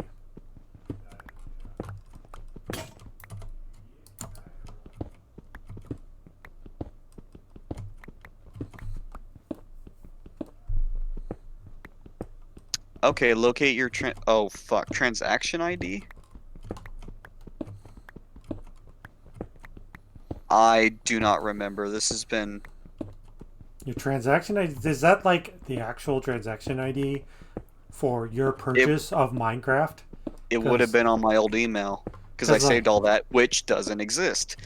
Okay, locate your oh fuck, transaction ID? I do not remember. This has been. Your transaction ID, is that like the actual transaction ID for your It purchase of Minecraft? it would have Because been on my old email because I because saved all that, which doesn't exist.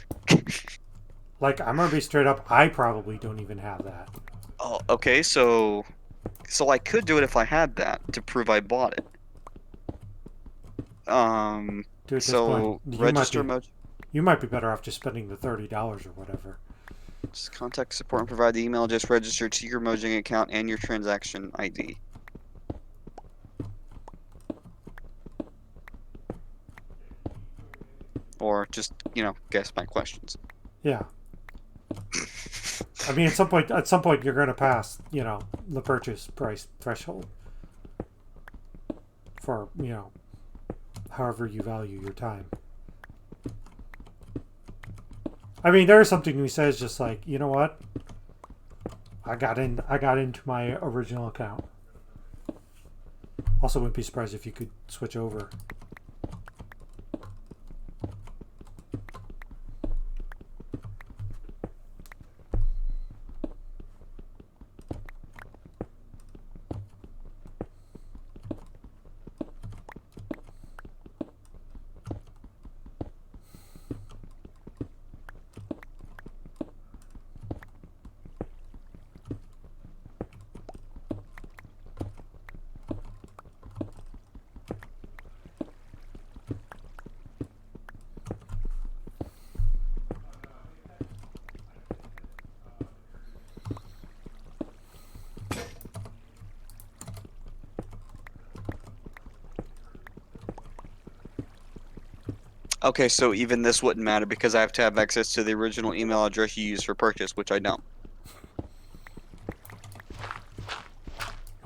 like I'm gonna be straight up, I probably don't even have that. Oh, okay, so I could do it if I had that to prove I bought it. Dude, at this point, So register Moj. you might be better off just spending the $30 or whatever. Just contact support and provide the email address registered to your Mojang account and your transaction ID. Or just, guess my questions. Yeah. I mean, at some point, you're gonna pass, the purchase price threshold for, however you value your time. I mean, there is something he says just like, you know what? I got into my original account. Also, wouldn't be surprised if you could switch over. Okay, so even this wouldn't matter because I have to have access to the original email address you used for purchase, which I don't.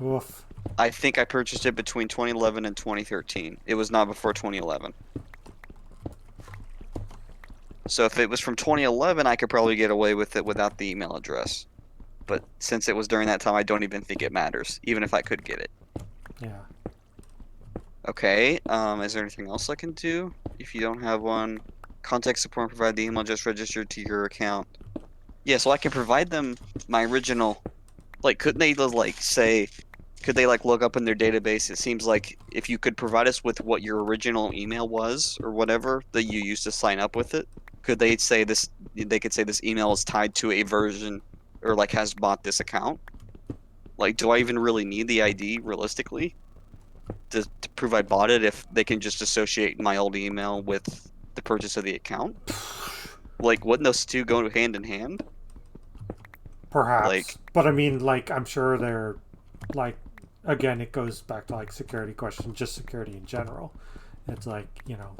Oof. I think I purchased it between 2011 and 2013. It was not before 2011. So if it was from 2011, I could probably get away with it without the email address. But since it was during that time, I don't even think it matters, even if I could get it. Yeah. Okay, is there anything else I can do? If you don't have one, contact support and provide the email address registered to your account. Yeah, so I can provide them my original. Like, couldn't they like say? Could they like look up in their database? It seems like if you could provide us with what your original email was or whatever that you used to sign up with it, could they say this? They could say this email is tied to a version or like has bought this account. Like, do I even really need the ID realistically to prove I bought it if they can just associate my old email with the purchase of the account? Like, wouldn't those two go hand in hand? Perhaps. Like, But I mean, like, I'm sure they're, like, again, it goes back to, like, security questions, just security in general. It's like,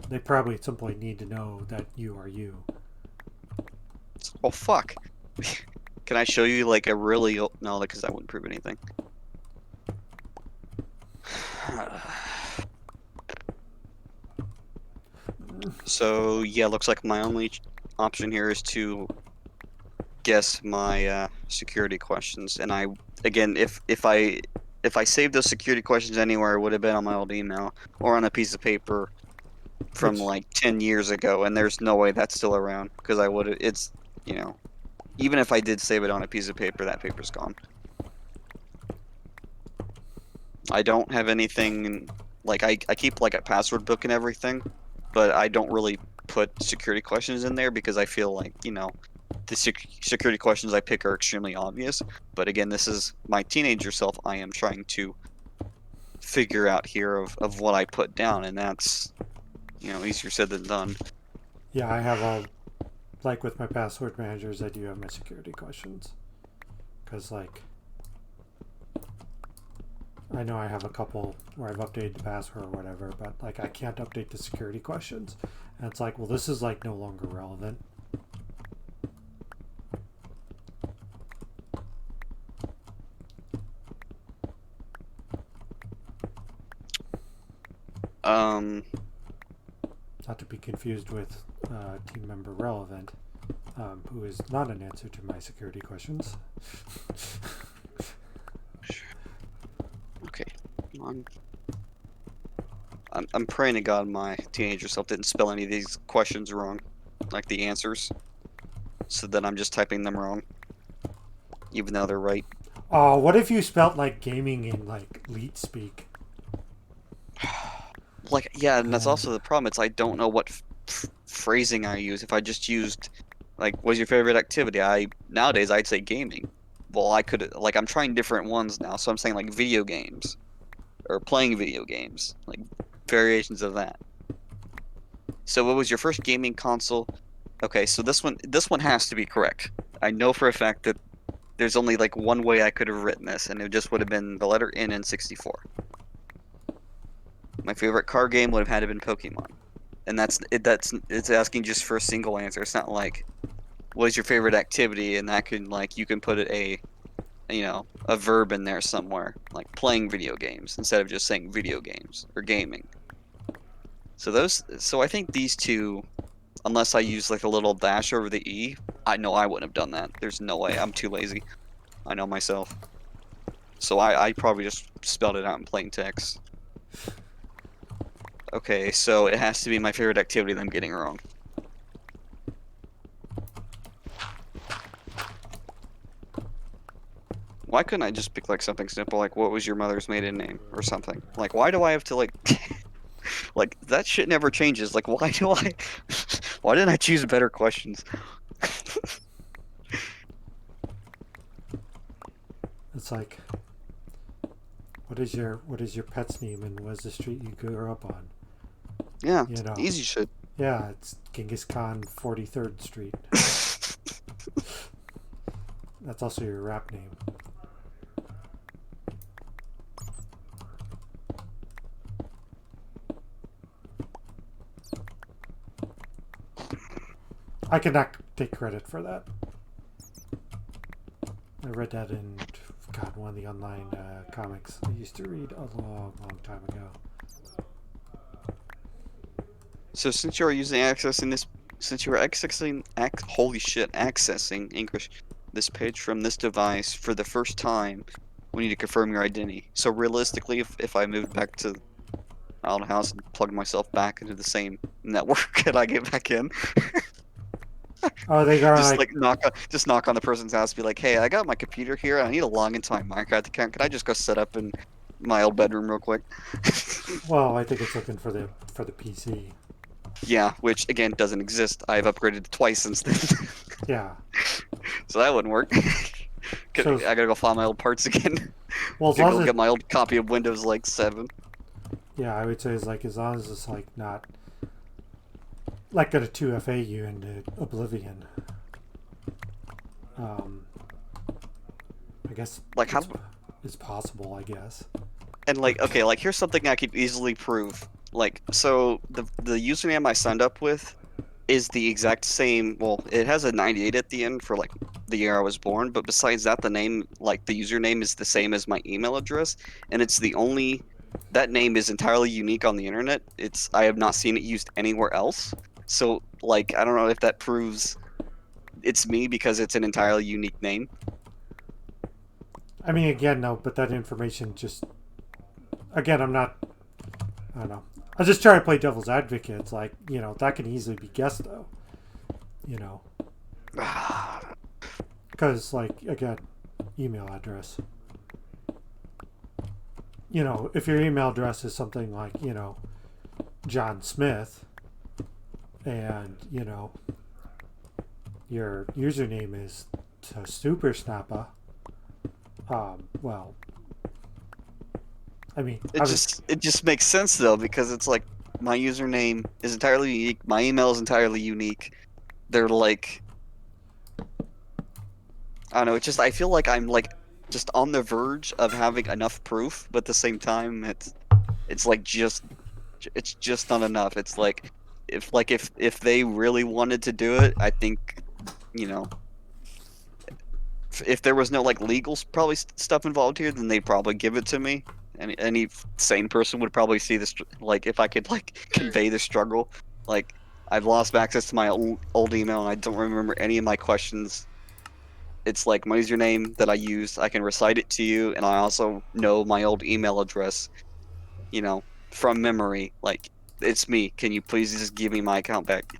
they probably at some point need to know that you are you. oh fuck. Can I show you like a really old... No, because that wouldn't prove anything. So yeah, looks like my only option here is to guess my security questions, and again, if I if I saved those security questions anywhere, it would have been on my old email or on a piece of paper from Which like 10 years ago, and there's no way that's still around because I would have. It's you know, even if I did save it on a piece of paper, that paper's gone. I don't have anything like I keep like a password book and everything, but I don't really put security questions in there because I feel like, the security questions I pick are extremely obvious. But again, this is my teenager self. I am trying to figure out here of what I put down, and that's, easier said than done. yeah, I have all like with my password managers, I do have my security questions because like I know I have a couple where I've updated the password or whatever, but like I can't update the security questions, and it's like, well, this is like no longer relevant. Um, Not to be confused with team member relevant, who is not an answer to my security questions. okay. I'm, I'm praying to God my teenager self didn't spell any of these questions wrong, like the answers, so that I'm just typing them wrong, even though they're right. Oh, what if you spelt like gaming in like leet speak? Like, yeah, and that's also the problem. It's I don't know what phrasing I use. If I just used, like, what's your favorite activity? Nowadays I'd say gaming. Well, I could like I'm trying different ones now, so I'm saying like video games or playing video games, like variations of that. So, what was your first gaming console? Okay, so this one has to be correct. I know for a fact that there's only like one way I could have written this, and it just would have been the letter N in 64. My favorite card game would have had to been Pokemon. And it's asking just for a single answer. It's not like what is your favorite activity, and that could like you can put a verb in there somewhere, like playing video games instead of just saying video games or gaming. So I think these two, unless I use like a little dash over the E, I know I wouldn't have done that. There's no way. I'm too lazy. I know myself. So I probably just spelled it out in plain text. Okay, so it has to be my favorite activity that I'm getting wrong. Why couldn't I just pick like something simple, like what was your mother's maiden name or something? Like why do I have to like like that shit never changes. Like why do I why didn't I choose better questions? It's like, what is your pet's name and what's the street you grew up on? Yeah, You know, easy shit. yeah, it's Genghis Khan 43rd Street. That's also your rap name. I cannot take credit for that. I read that in, God, one of the online comics I used to read a long, long time ago. So since you are using accessing this since you are holy shit, accessing English this page from this device for the first time, we need to confirm your identity. So realistically, if I moved back to my old house and plugged myself back into the same network, could I get back in? Oh, they go Just like, like knock on the person's house, be like, "Hey, I got my computer here. I need to log into my Minecraft account. Could I just go set up in my old bedroom real quick?" well, I think it's looking for the PC. Yeah, which again doesn't exist. I've upgraded it twice since then, Yeah. so that wouldn't work. So, I gotta go find my old parts again well, as to long go as get my old copy of Windows like 7. yeah, I would say it's like as long as it's like not like got a 2FA you into Oblivion. Um, I guess Like how? it's possible. I guess. And like, okay, like here's something I could easily prove. Like, so the username I signed up with is the exact same. Well, it has a 98 at the end for like the year I was born, but besides that, the name, like the username, is the same as my email address, and it's the only. That name is entirely unique on the internet. I have not seen it used anywhere else. So, like, I don't know if that proves it's me because it's an entirely unique name. I mean, again, no, but that information just again, I'm not. I don't know. I just try to play devil's advocate. It's like that can easily be guessed though. You know, because like again, email address. If your email address is something like John Smith, and your username is Super Snappa. Well, I mean, it just makes sense though, because it's like my username is entirely unique, my email is entirely unique. They're like, I don't know, I feel like I'm like just on the verge of having enough proof, but at the same time it's like it's just not enough. It's like if they really wanted to do it, I think, you know, if there was no like legal probably stuff involved here, then they'd probably give it to me. Any sane person would probably see this, like if I could like convey the struggle. Like I've lost access to my old email and I don't remember any of my questions. It's like my username that I used, I can recite it to you, and I also know my old email address, you know, from memory. Like it's me. Can you please just give me my account back?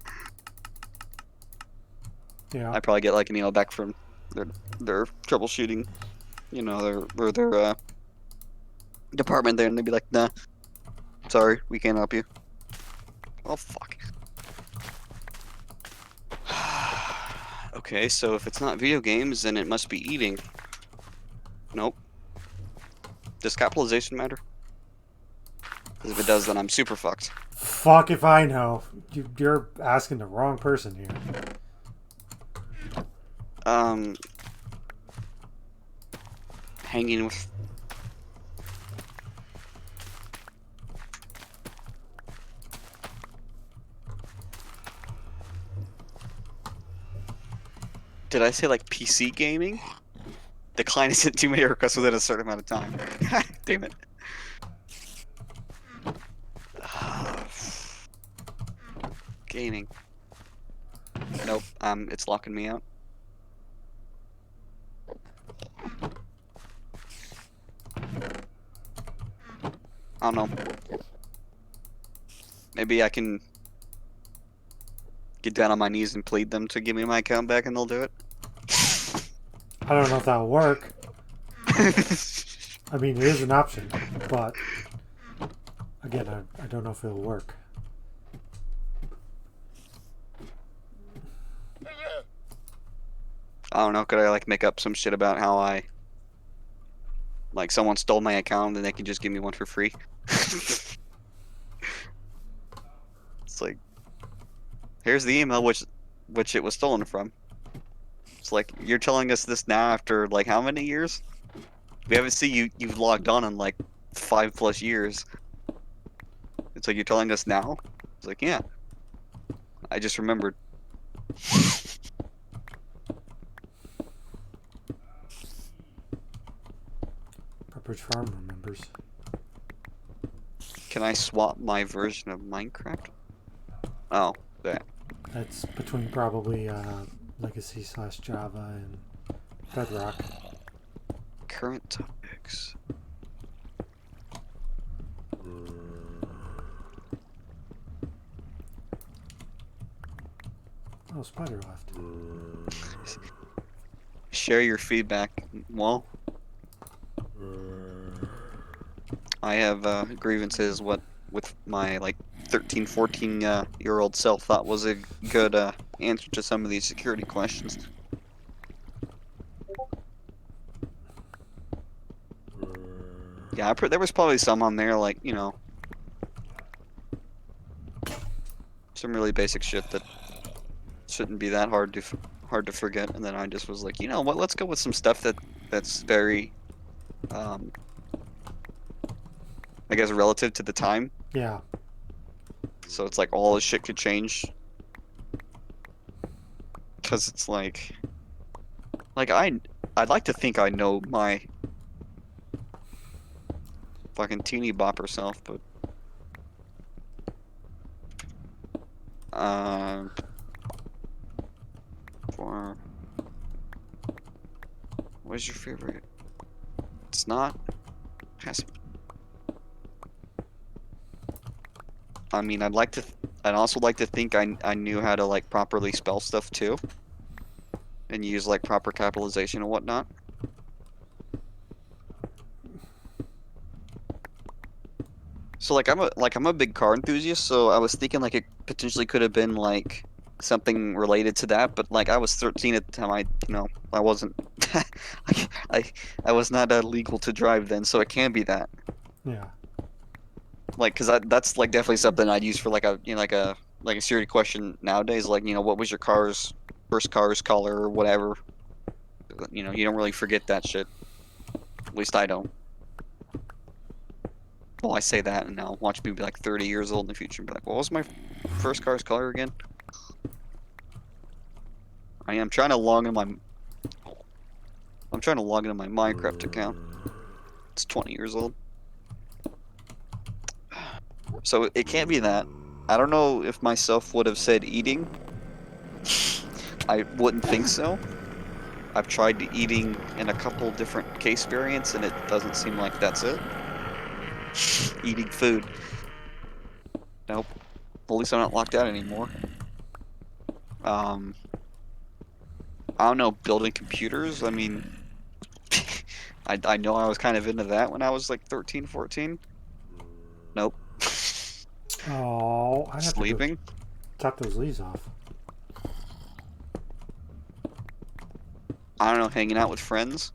yeah. I probably get like an email back from their troubleshooting, their department there, and they'd be like, "Nah, sorry, we can't help you." Oh fuck. Okay, so if it's not video games, then it must be eating. Nope. Does capitalization matter? Because if it does, then I'm super fucked. Fuck if I know. You're asking the wrong person here. Um, hanging with. Did I say like PC gaming? Decline isn't too many requests within a certain amount of time. Damn it. Gaming. Nope. It's locking me out. I don't know. Maybe I can get down on my knees and plead them to give me my account back, and they'll do it. I don't know if that'll work. I mean, it is an option, but again, I don't know if it'll work. I don't know. Could I like make up some shit about how like someone stole my account and they can just give me one for free? It's like, here's the email which it was stolen from. It's like, you're telling us this now after like how many years? We haven't seen you've logged on in like 5+ years. It's like, you're telling us now? It's like, yeah. I just remembered. Pepperidge Farm remembers. Can I swap my version of Minecraft? Oh, that. That's between probably Legacy/Java and Bedrock. Current topics. Oh, Spider left. Share your feedback. Well, I have grievances with my like 13, 14 year old self thought was a good answer to some of these security questions. Yeah, there was probably some on there like, some really basic shit that shouldn't be that hard to forget, and then I just was like, you know what, let's go with some stuff that's very I guess relative to the time. Yeah. So it's like all this shit could change. Cause it's like I'd like to think I know my fucking teeny bopper self, but for what's your favorite It's not. Has- I mean, I'd also like to think I knew how to like properly spell stuff too, and use like proper capitalization and whatnot. So I'm a big car enthusiast, so I was thinking like it potentially could have been like something related to that, but like I was 13 at the time. I wasn't I I, I was not legal to drive then, so it can be that. Yeah. Like, cause that's like definitely something I'd use for like a like a Siri question nowadays. Like, what was your first car's color or whatever. You don't really forget that shit. At least I don't. Well, I say that, and now watch me be like 30 years old in the future and be like, what was my first car's color again? I am trying to log in my I'm trying to log into my Minecraft account. It's 20 years old. So it can't be that. I don't know if myself would have said eating. I wouldn't think so. I've tried eating in a couple different case variants, and it doesn't seem like that's it. Eating food. Nope. At least I'm not locked out anymore. Um, I don't know, building computers. I mean, I know I was kind of into that when I was like 13, 14. Nope. Oh, I'd have to go Sleeping. chop those leaves off. I don't know, hanging out with friends.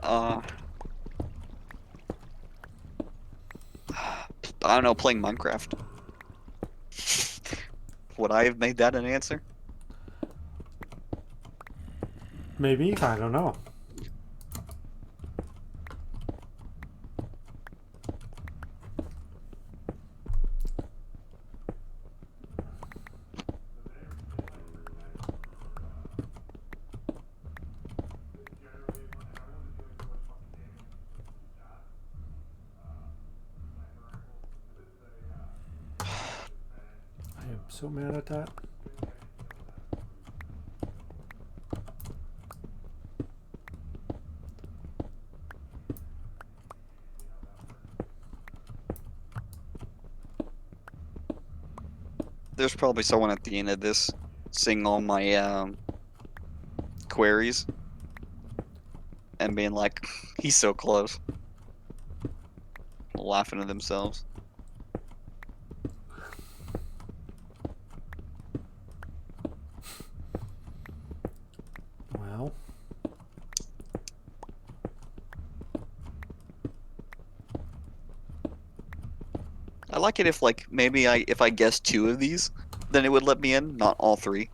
uh, I don't know, playing Minecraft. Would I have made that an answer? Maybe, I don't know. I am so mad at that. There's probably someone at the end of this seeing all my queries and being like, he's so close. Laughing to themselves. Well, I like it if like maybe if I guessed two of these, then it would let me in, not all three.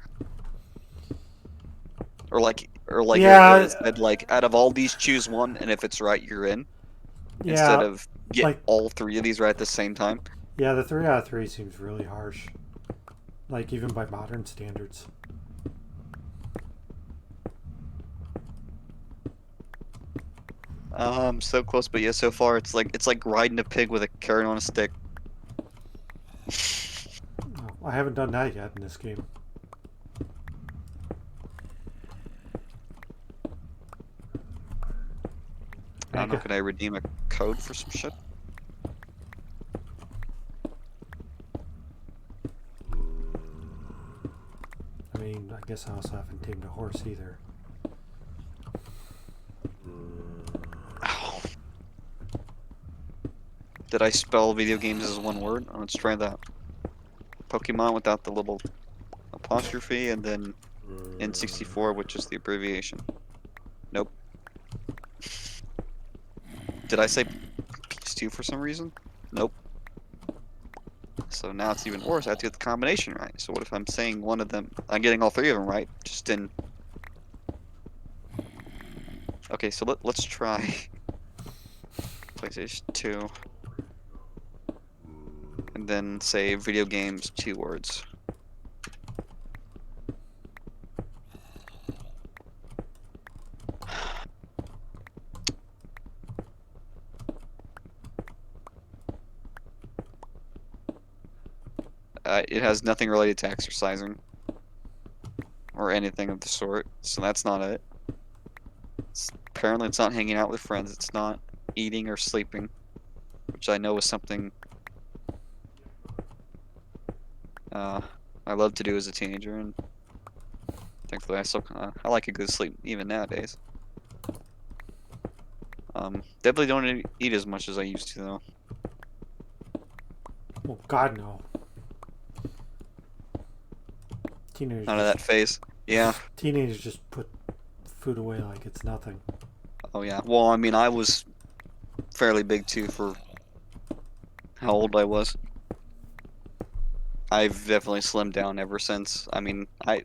Or like it yeah, said like out of all these choose one, and if it's right you're in, instead yeah, of get like, all three of these right at the same time. yeah, the 3 out of 3 seems really harsh. Like, even by modern standards. So close, but yeah, so far it's like riding a pig with a carrot on a stick. Oh, I haven't done that yet in this game. I don't know, could I redeem a code for some shit? I mean, I guess I also haven't tamed a horse either. Oh. Did I spell video games as one word? Oh, let's try that. Pokemon without the little apostrophe, and then N64, which is the abbreviation. Nope. Did I say PS2 for some reason? Nope. So now it's even worse. I have to get the combination right. So what if I'm saying one of them? I'm getting all three of them right. Just in. Okay, so let's try PlayStation 2. And then say video games, 2 words. it has nothing related to exercising or anything of the sort. So that's not it. Apparently, it's not hanging out with friends. It's not eating or sleeping, which I know is something I loved to do as a teenager, and thankfully I like a good sleep even nowadays. Definitely don't eat as much as I used to though. Well, God no. Teenagers None of that phase. Yeah. teenagers just put food away like it's nothing. Oh yeah. Well, I mean, I was fairly big too for how old I was. I've definitely slimmed down ever since. I mean, I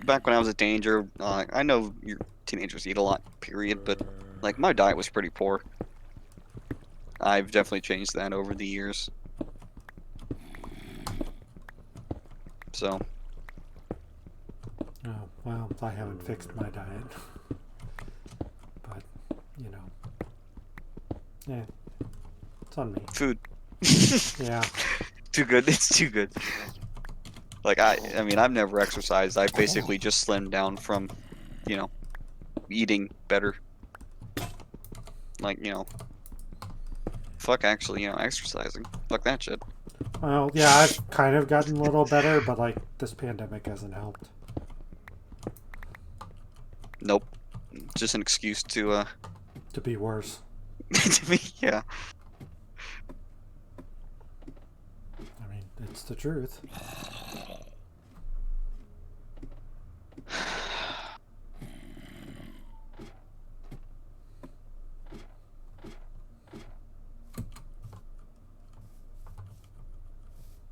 back when I was a teenager, I know your teenagers eat a lot, period, but like my diet was pretty poor. I've definitely changed that over the years. So, Oh, well, I haven't fixed my diet. But, you know. Yeah. It's on me. food. Yeah. Too good. It's too good. Like I mean, I've never exercised. I've basically just slimmed down from, you know, eating better. Like, fuck actually, exercising. Fuck that shit. Well, yeah, I've kind of gotten a little better, but like this pandemic hasn't helped. Nope. Just an excuse to To be worse. to me, yeah. I mean, it's the truth.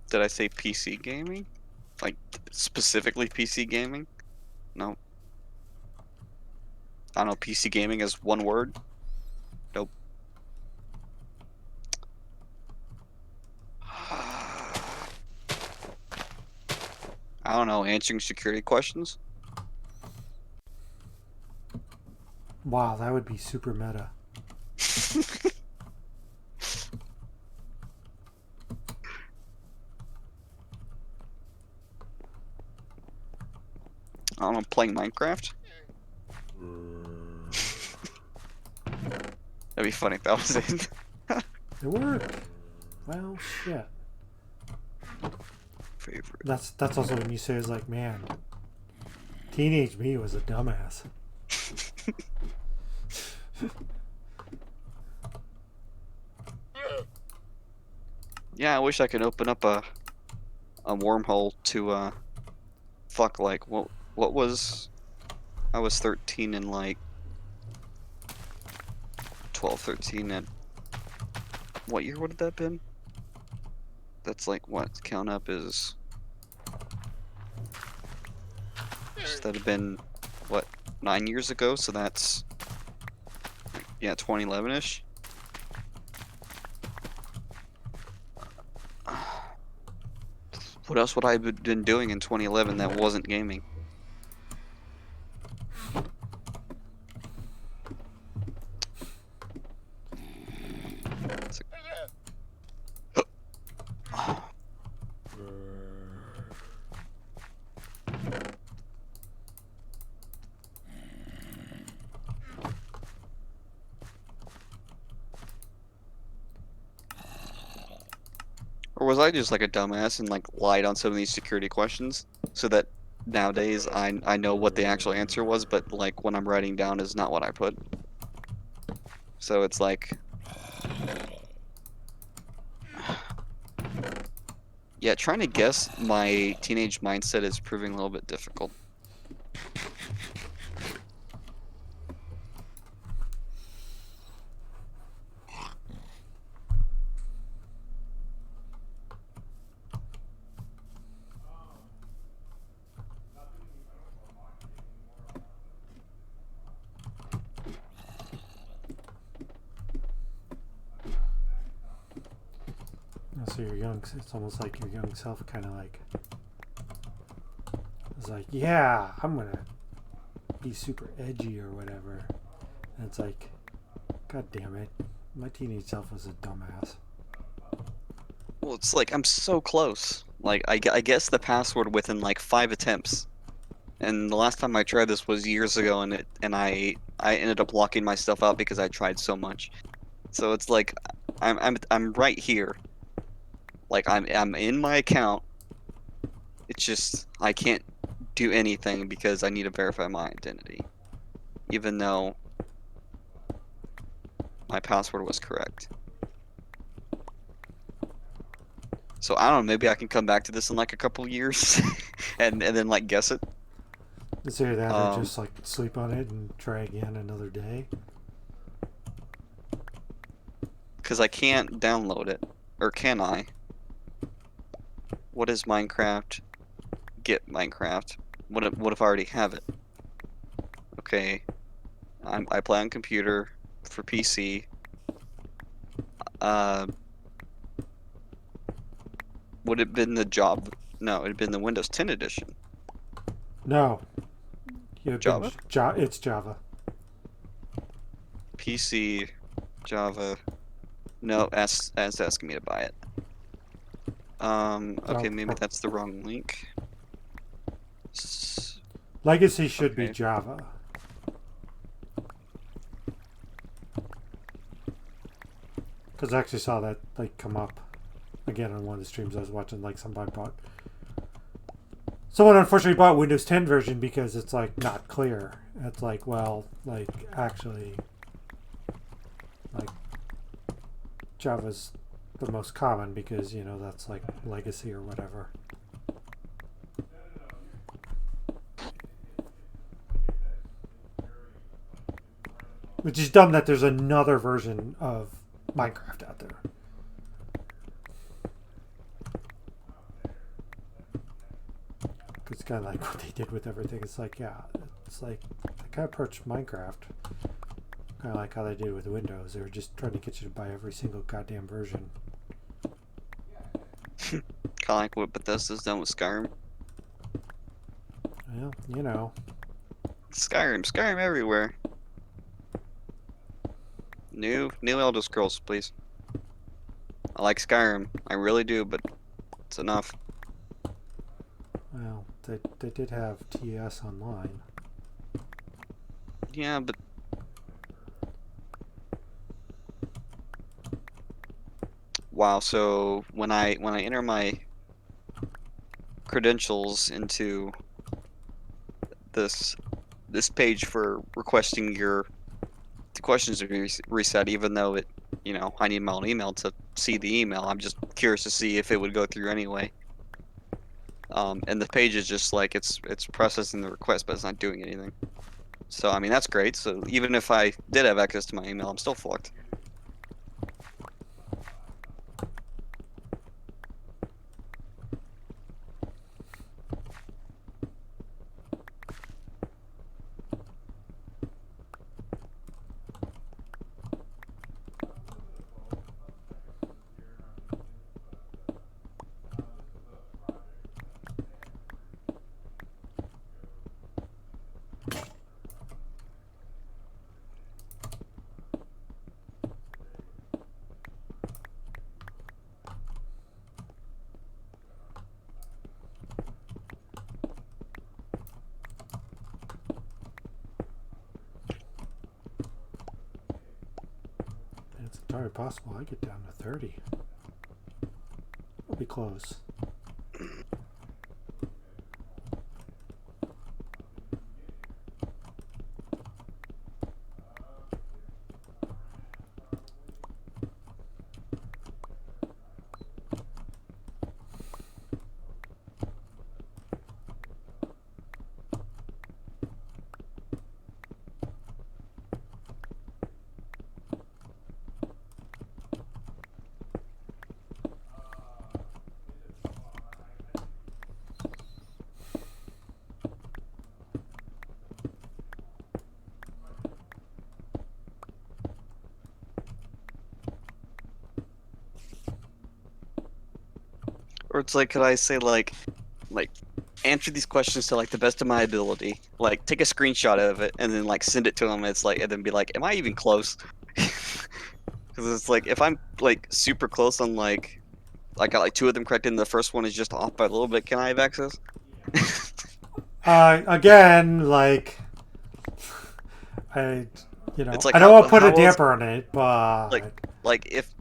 Did I say PC gaming? Like specifically PC gaming? No. I don't know, PC gaming is one word? Nope. I don't know, answering security questions? Wow, that would be super meta. I don't know, playing Minecraft? That'd be funny if that was it. It worked. Well, shit. Favorite. That's also when you say it's like, man, teenage me was a dumbass. Yeah, I wish I could open up a wormhole to fuck, like what was, I was 13 and like 12, 13 and what year would have that been? That's like what count up is. So that'd have been what, 9 years ago, so that's yeah, 2011ish. What else would I have been doing in 2011 that wasn't gaming? Or was I just like a dumbass and like lied on some of these security questions so that nowadays I know what the actual answer was, but like when I'm writing down is not what I put. So it's like, yeah, trying to guess my teenage mindset is proving a little bit difficult. So your young, it's almost like your young self kind of like, it's like, yeah, I'm gonna be super edgy or whatever. And it's like, God damn it, my teenage self was a dumbass. Well, it's like I'm so close. Like I guess the password within like 5 attempts. And the last time I tried this was years ago, and I ended up locking myself out because I tried so much. So it's like I'm right here. Like I'm in my account. It's just I can't do anything because I need to verify my identity, even though my password was correct. So I don't know, maybe I can come back to this in like a couple years and then like guess it. Is there that or Um, just like sleep on it and try again another day? because I can't download it. Or can I? What is Minecraft? Get Minecraft. What if I already have it? Okay. I play on computer for PC. Uh, would it been the job? No, it'd been the Windows 10 edition. No. You've been Java? It's Java. PC, Java. No, that's asking me to buy it. So Okay, maybe that's the wrong link. S- Legacy should be Okay. Java. Because I actually saw that like come up again on one of the streams I was watching. Like someone unfortunately bought Windows 10 version because it's like not clear. It's like, well, like actually, like Java's the most common because that's like legacy or whatever. Which is dumb that there's another version of Minecraft out there. It's kind of like what they did with everything. It's like, yeah, it's like they kind of approached Minecraft kind of like how they did with Windows. They were just trying to get you to buy every single goddamn version. Kind of like what Bethesda's done with Skyrim. Well, Skyrim everywhere. New Elder Scrolls, please. I like Skyrim, I really do, but it's enough. well, they did have TS Online. Yeah, but wow. So when I enter my credentials into this page for requesting the questions to be reset, even though I need my own email to see the email. I'm just curious to see if it would go through anyway. And the page is just like it's processing the request, but it's not doing anything. So I mean that's great. So even if I did have access to my email, I'm still fucked. And it's entirely possible I get down to 30. I'll be close. Or it's like, could I say like answer these questions to like the best of my ability, like take a screenshot of it and then like send it to them. It's like and then be like, am I even close? Because it's like if I'm like super close on like I got like two of them correct, and the first one is just off by a little bit. Can I have access? Again, like I, It's like I don't want to put a how else damper on it, like but if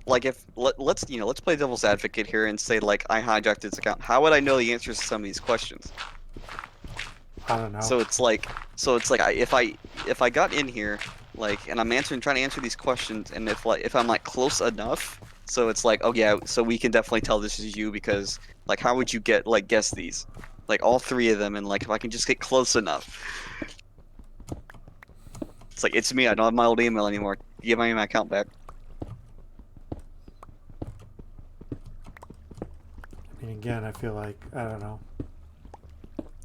let's play devil's advocate here and say like I hijacked this account. How would I know the answers to some of these questions? I don't know. So it's like if I got in here like and I'm trying to answer these questions and if I'm like close enough, so it's like oh yeah, so we can definitely tell this is you because like how would you guess these? Like all three of them and like if I can just get close enough. It's like it's me, I don't have my old email anymore. Give me my account back. I mean, again, I feel like I don't know.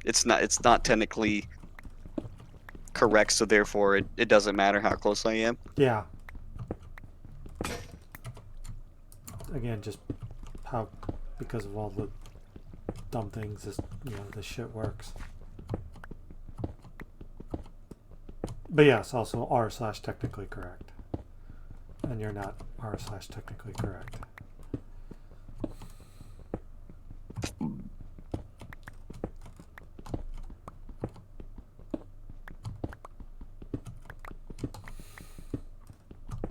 It's not technically correct, so therefore it doesn't matter how close I am. Yeah. Again, just how because of all the dumb things this shit works. But yes, also r/technically correct, and you're not r/technically correct.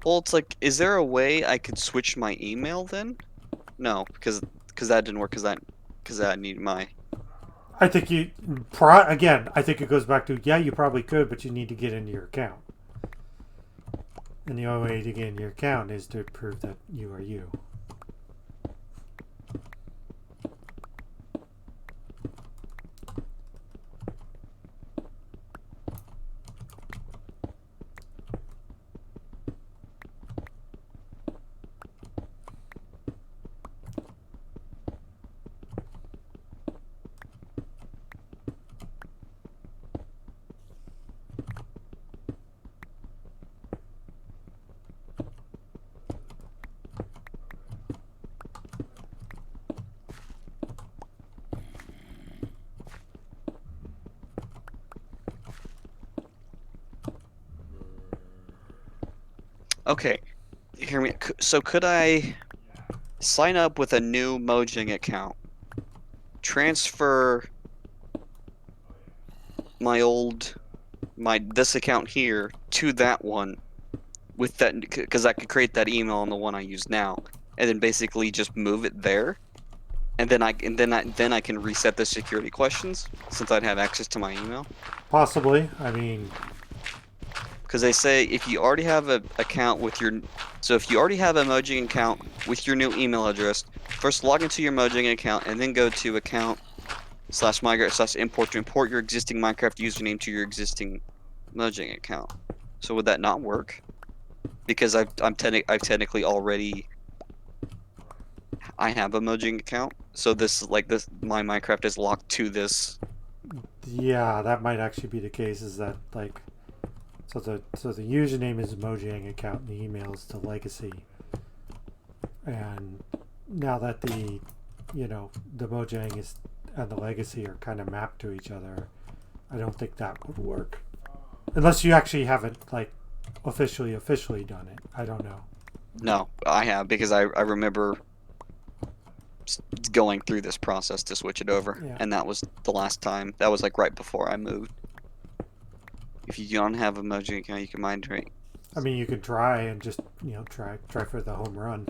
Well, it's like, is there a way I could switch my email then? No, because that didn't work. Because I need my. I think again. I think it goes back to yeah, you probably could, but you need to get into your account, and the only way to get into your account is to prove that you are you. Okay, hear me. So could I sign up with a new Mojang account, transfer my this account here to that one with that because I could create that email on the one I use now, and then basically just move it there, and then I can reset the security questions since I'd have access to my email. Possibly. I mean, Because they say if you already have an account with your, so if you already have a Mojang account with your new email address, first log into your Mojang account and then go to account/migrate/import to import your existing Minecraft username to your existing Mojang account. So would that not work? Because I've technically already I have a Mojang account, so this my Minecraft is locked to this. yeah, that might actually be the case. Is that like so the username is Mojang account and the email is to Legacy, and now that the Mojang is and the Legacy are kind of mapped to each other, I don't think that would work unless you actually haven't like officially done it. I don't know. No, I have because I remember going through this process to switch it over, Yeah. and that was the last time. That was like right before I moved. If you don't have a Mojang account, you can migrate. I mean, you could try and just try for the home run.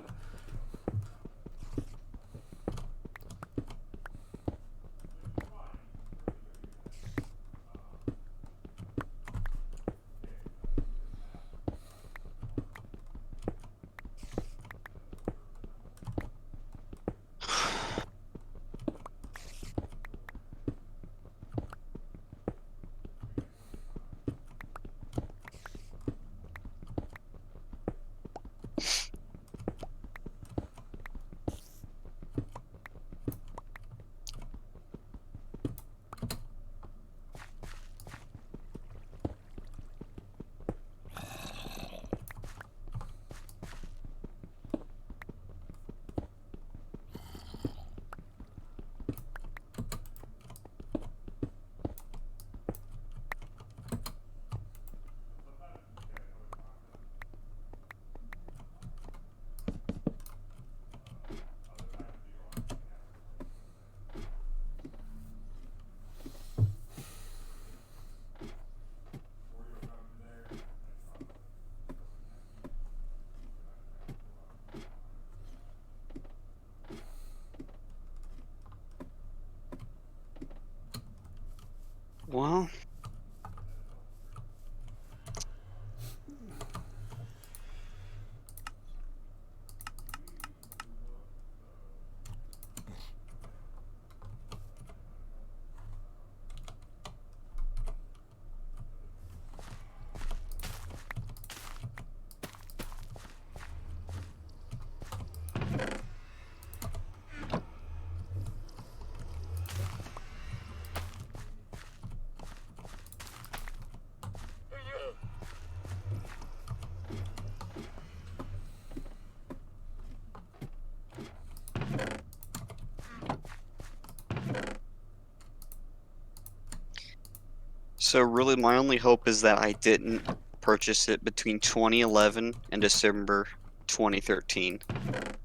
So really, my only hope is that I didn't purchase it between 2011 and December 2013,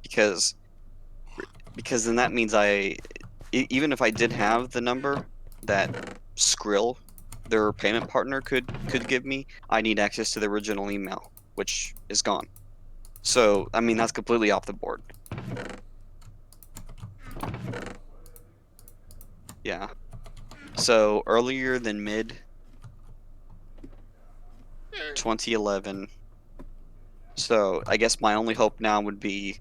because then that means even if I did have the number that Skrill, their payment partner, could give me, I need access to the original email, which is gone. So I mean that's completely off the board. Yeah. So earlier than mid 2011. So I guess my only hope now would be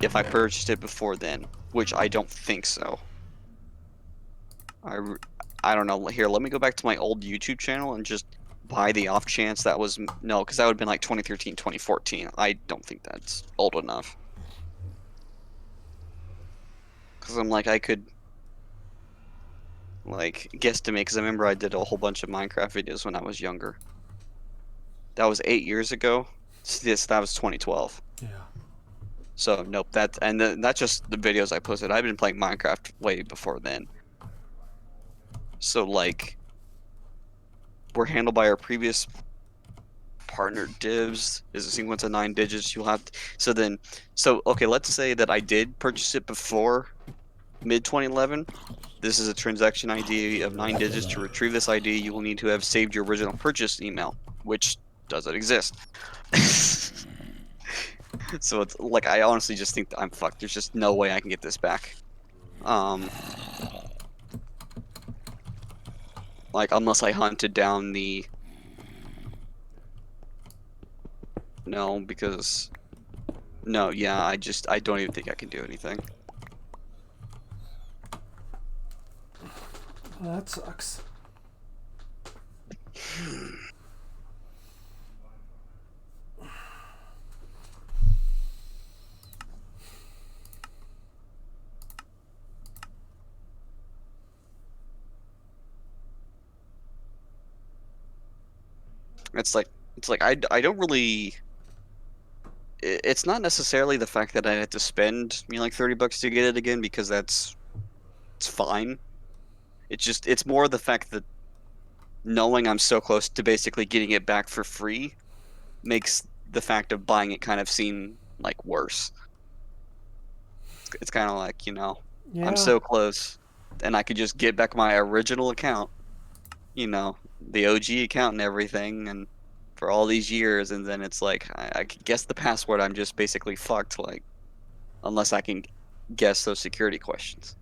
if I purchased it before then, which I don't think so. I, r- I don't know. Here, let me go back to my old YouTube channel and just buy the off chance that was no, because that would have been like 2013, 2014. I don't think that's old enough. Because I'm like, I could like guesstimate, because I remember I did a whole bunch of Minecraft videos when I was younger. That was 8 years ago. This that was 2012. Yeah. So nope, that's just the videos I posted. I've been playing Minecraft way before then. So like we're handled by our previous partner divs is a sequence of 9 digits. You'll have to, so okay, let's say that I did purchase it before mid 2011. This is a transaction ID of 9 digits. To retrieve this ID, you will need to have saved your original purchase email, which doesn't exist. So it's like I honestly just think that I'm fucked. There's just no way I can get this back. Um, like unless I hunted down the no, because no, yeah, I don't even think I can do anything. Well, that sucks. It's like I don't really. It's not necessarily the fact that I had to spend like $30 to get it again because it's fine. It's more the fact that knowing I'm so close to basically getting it back for free makes the fact of buying it kind of seem like worse. It's kind of like, I'm Yeah. so close and I could just get back my original account, the OG account and everything, and for all these years, and then it's like I could guess the password. I'm just basically fucked, like unless I can guess those security questions.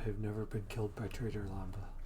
I have never been killed by Trader Lamba.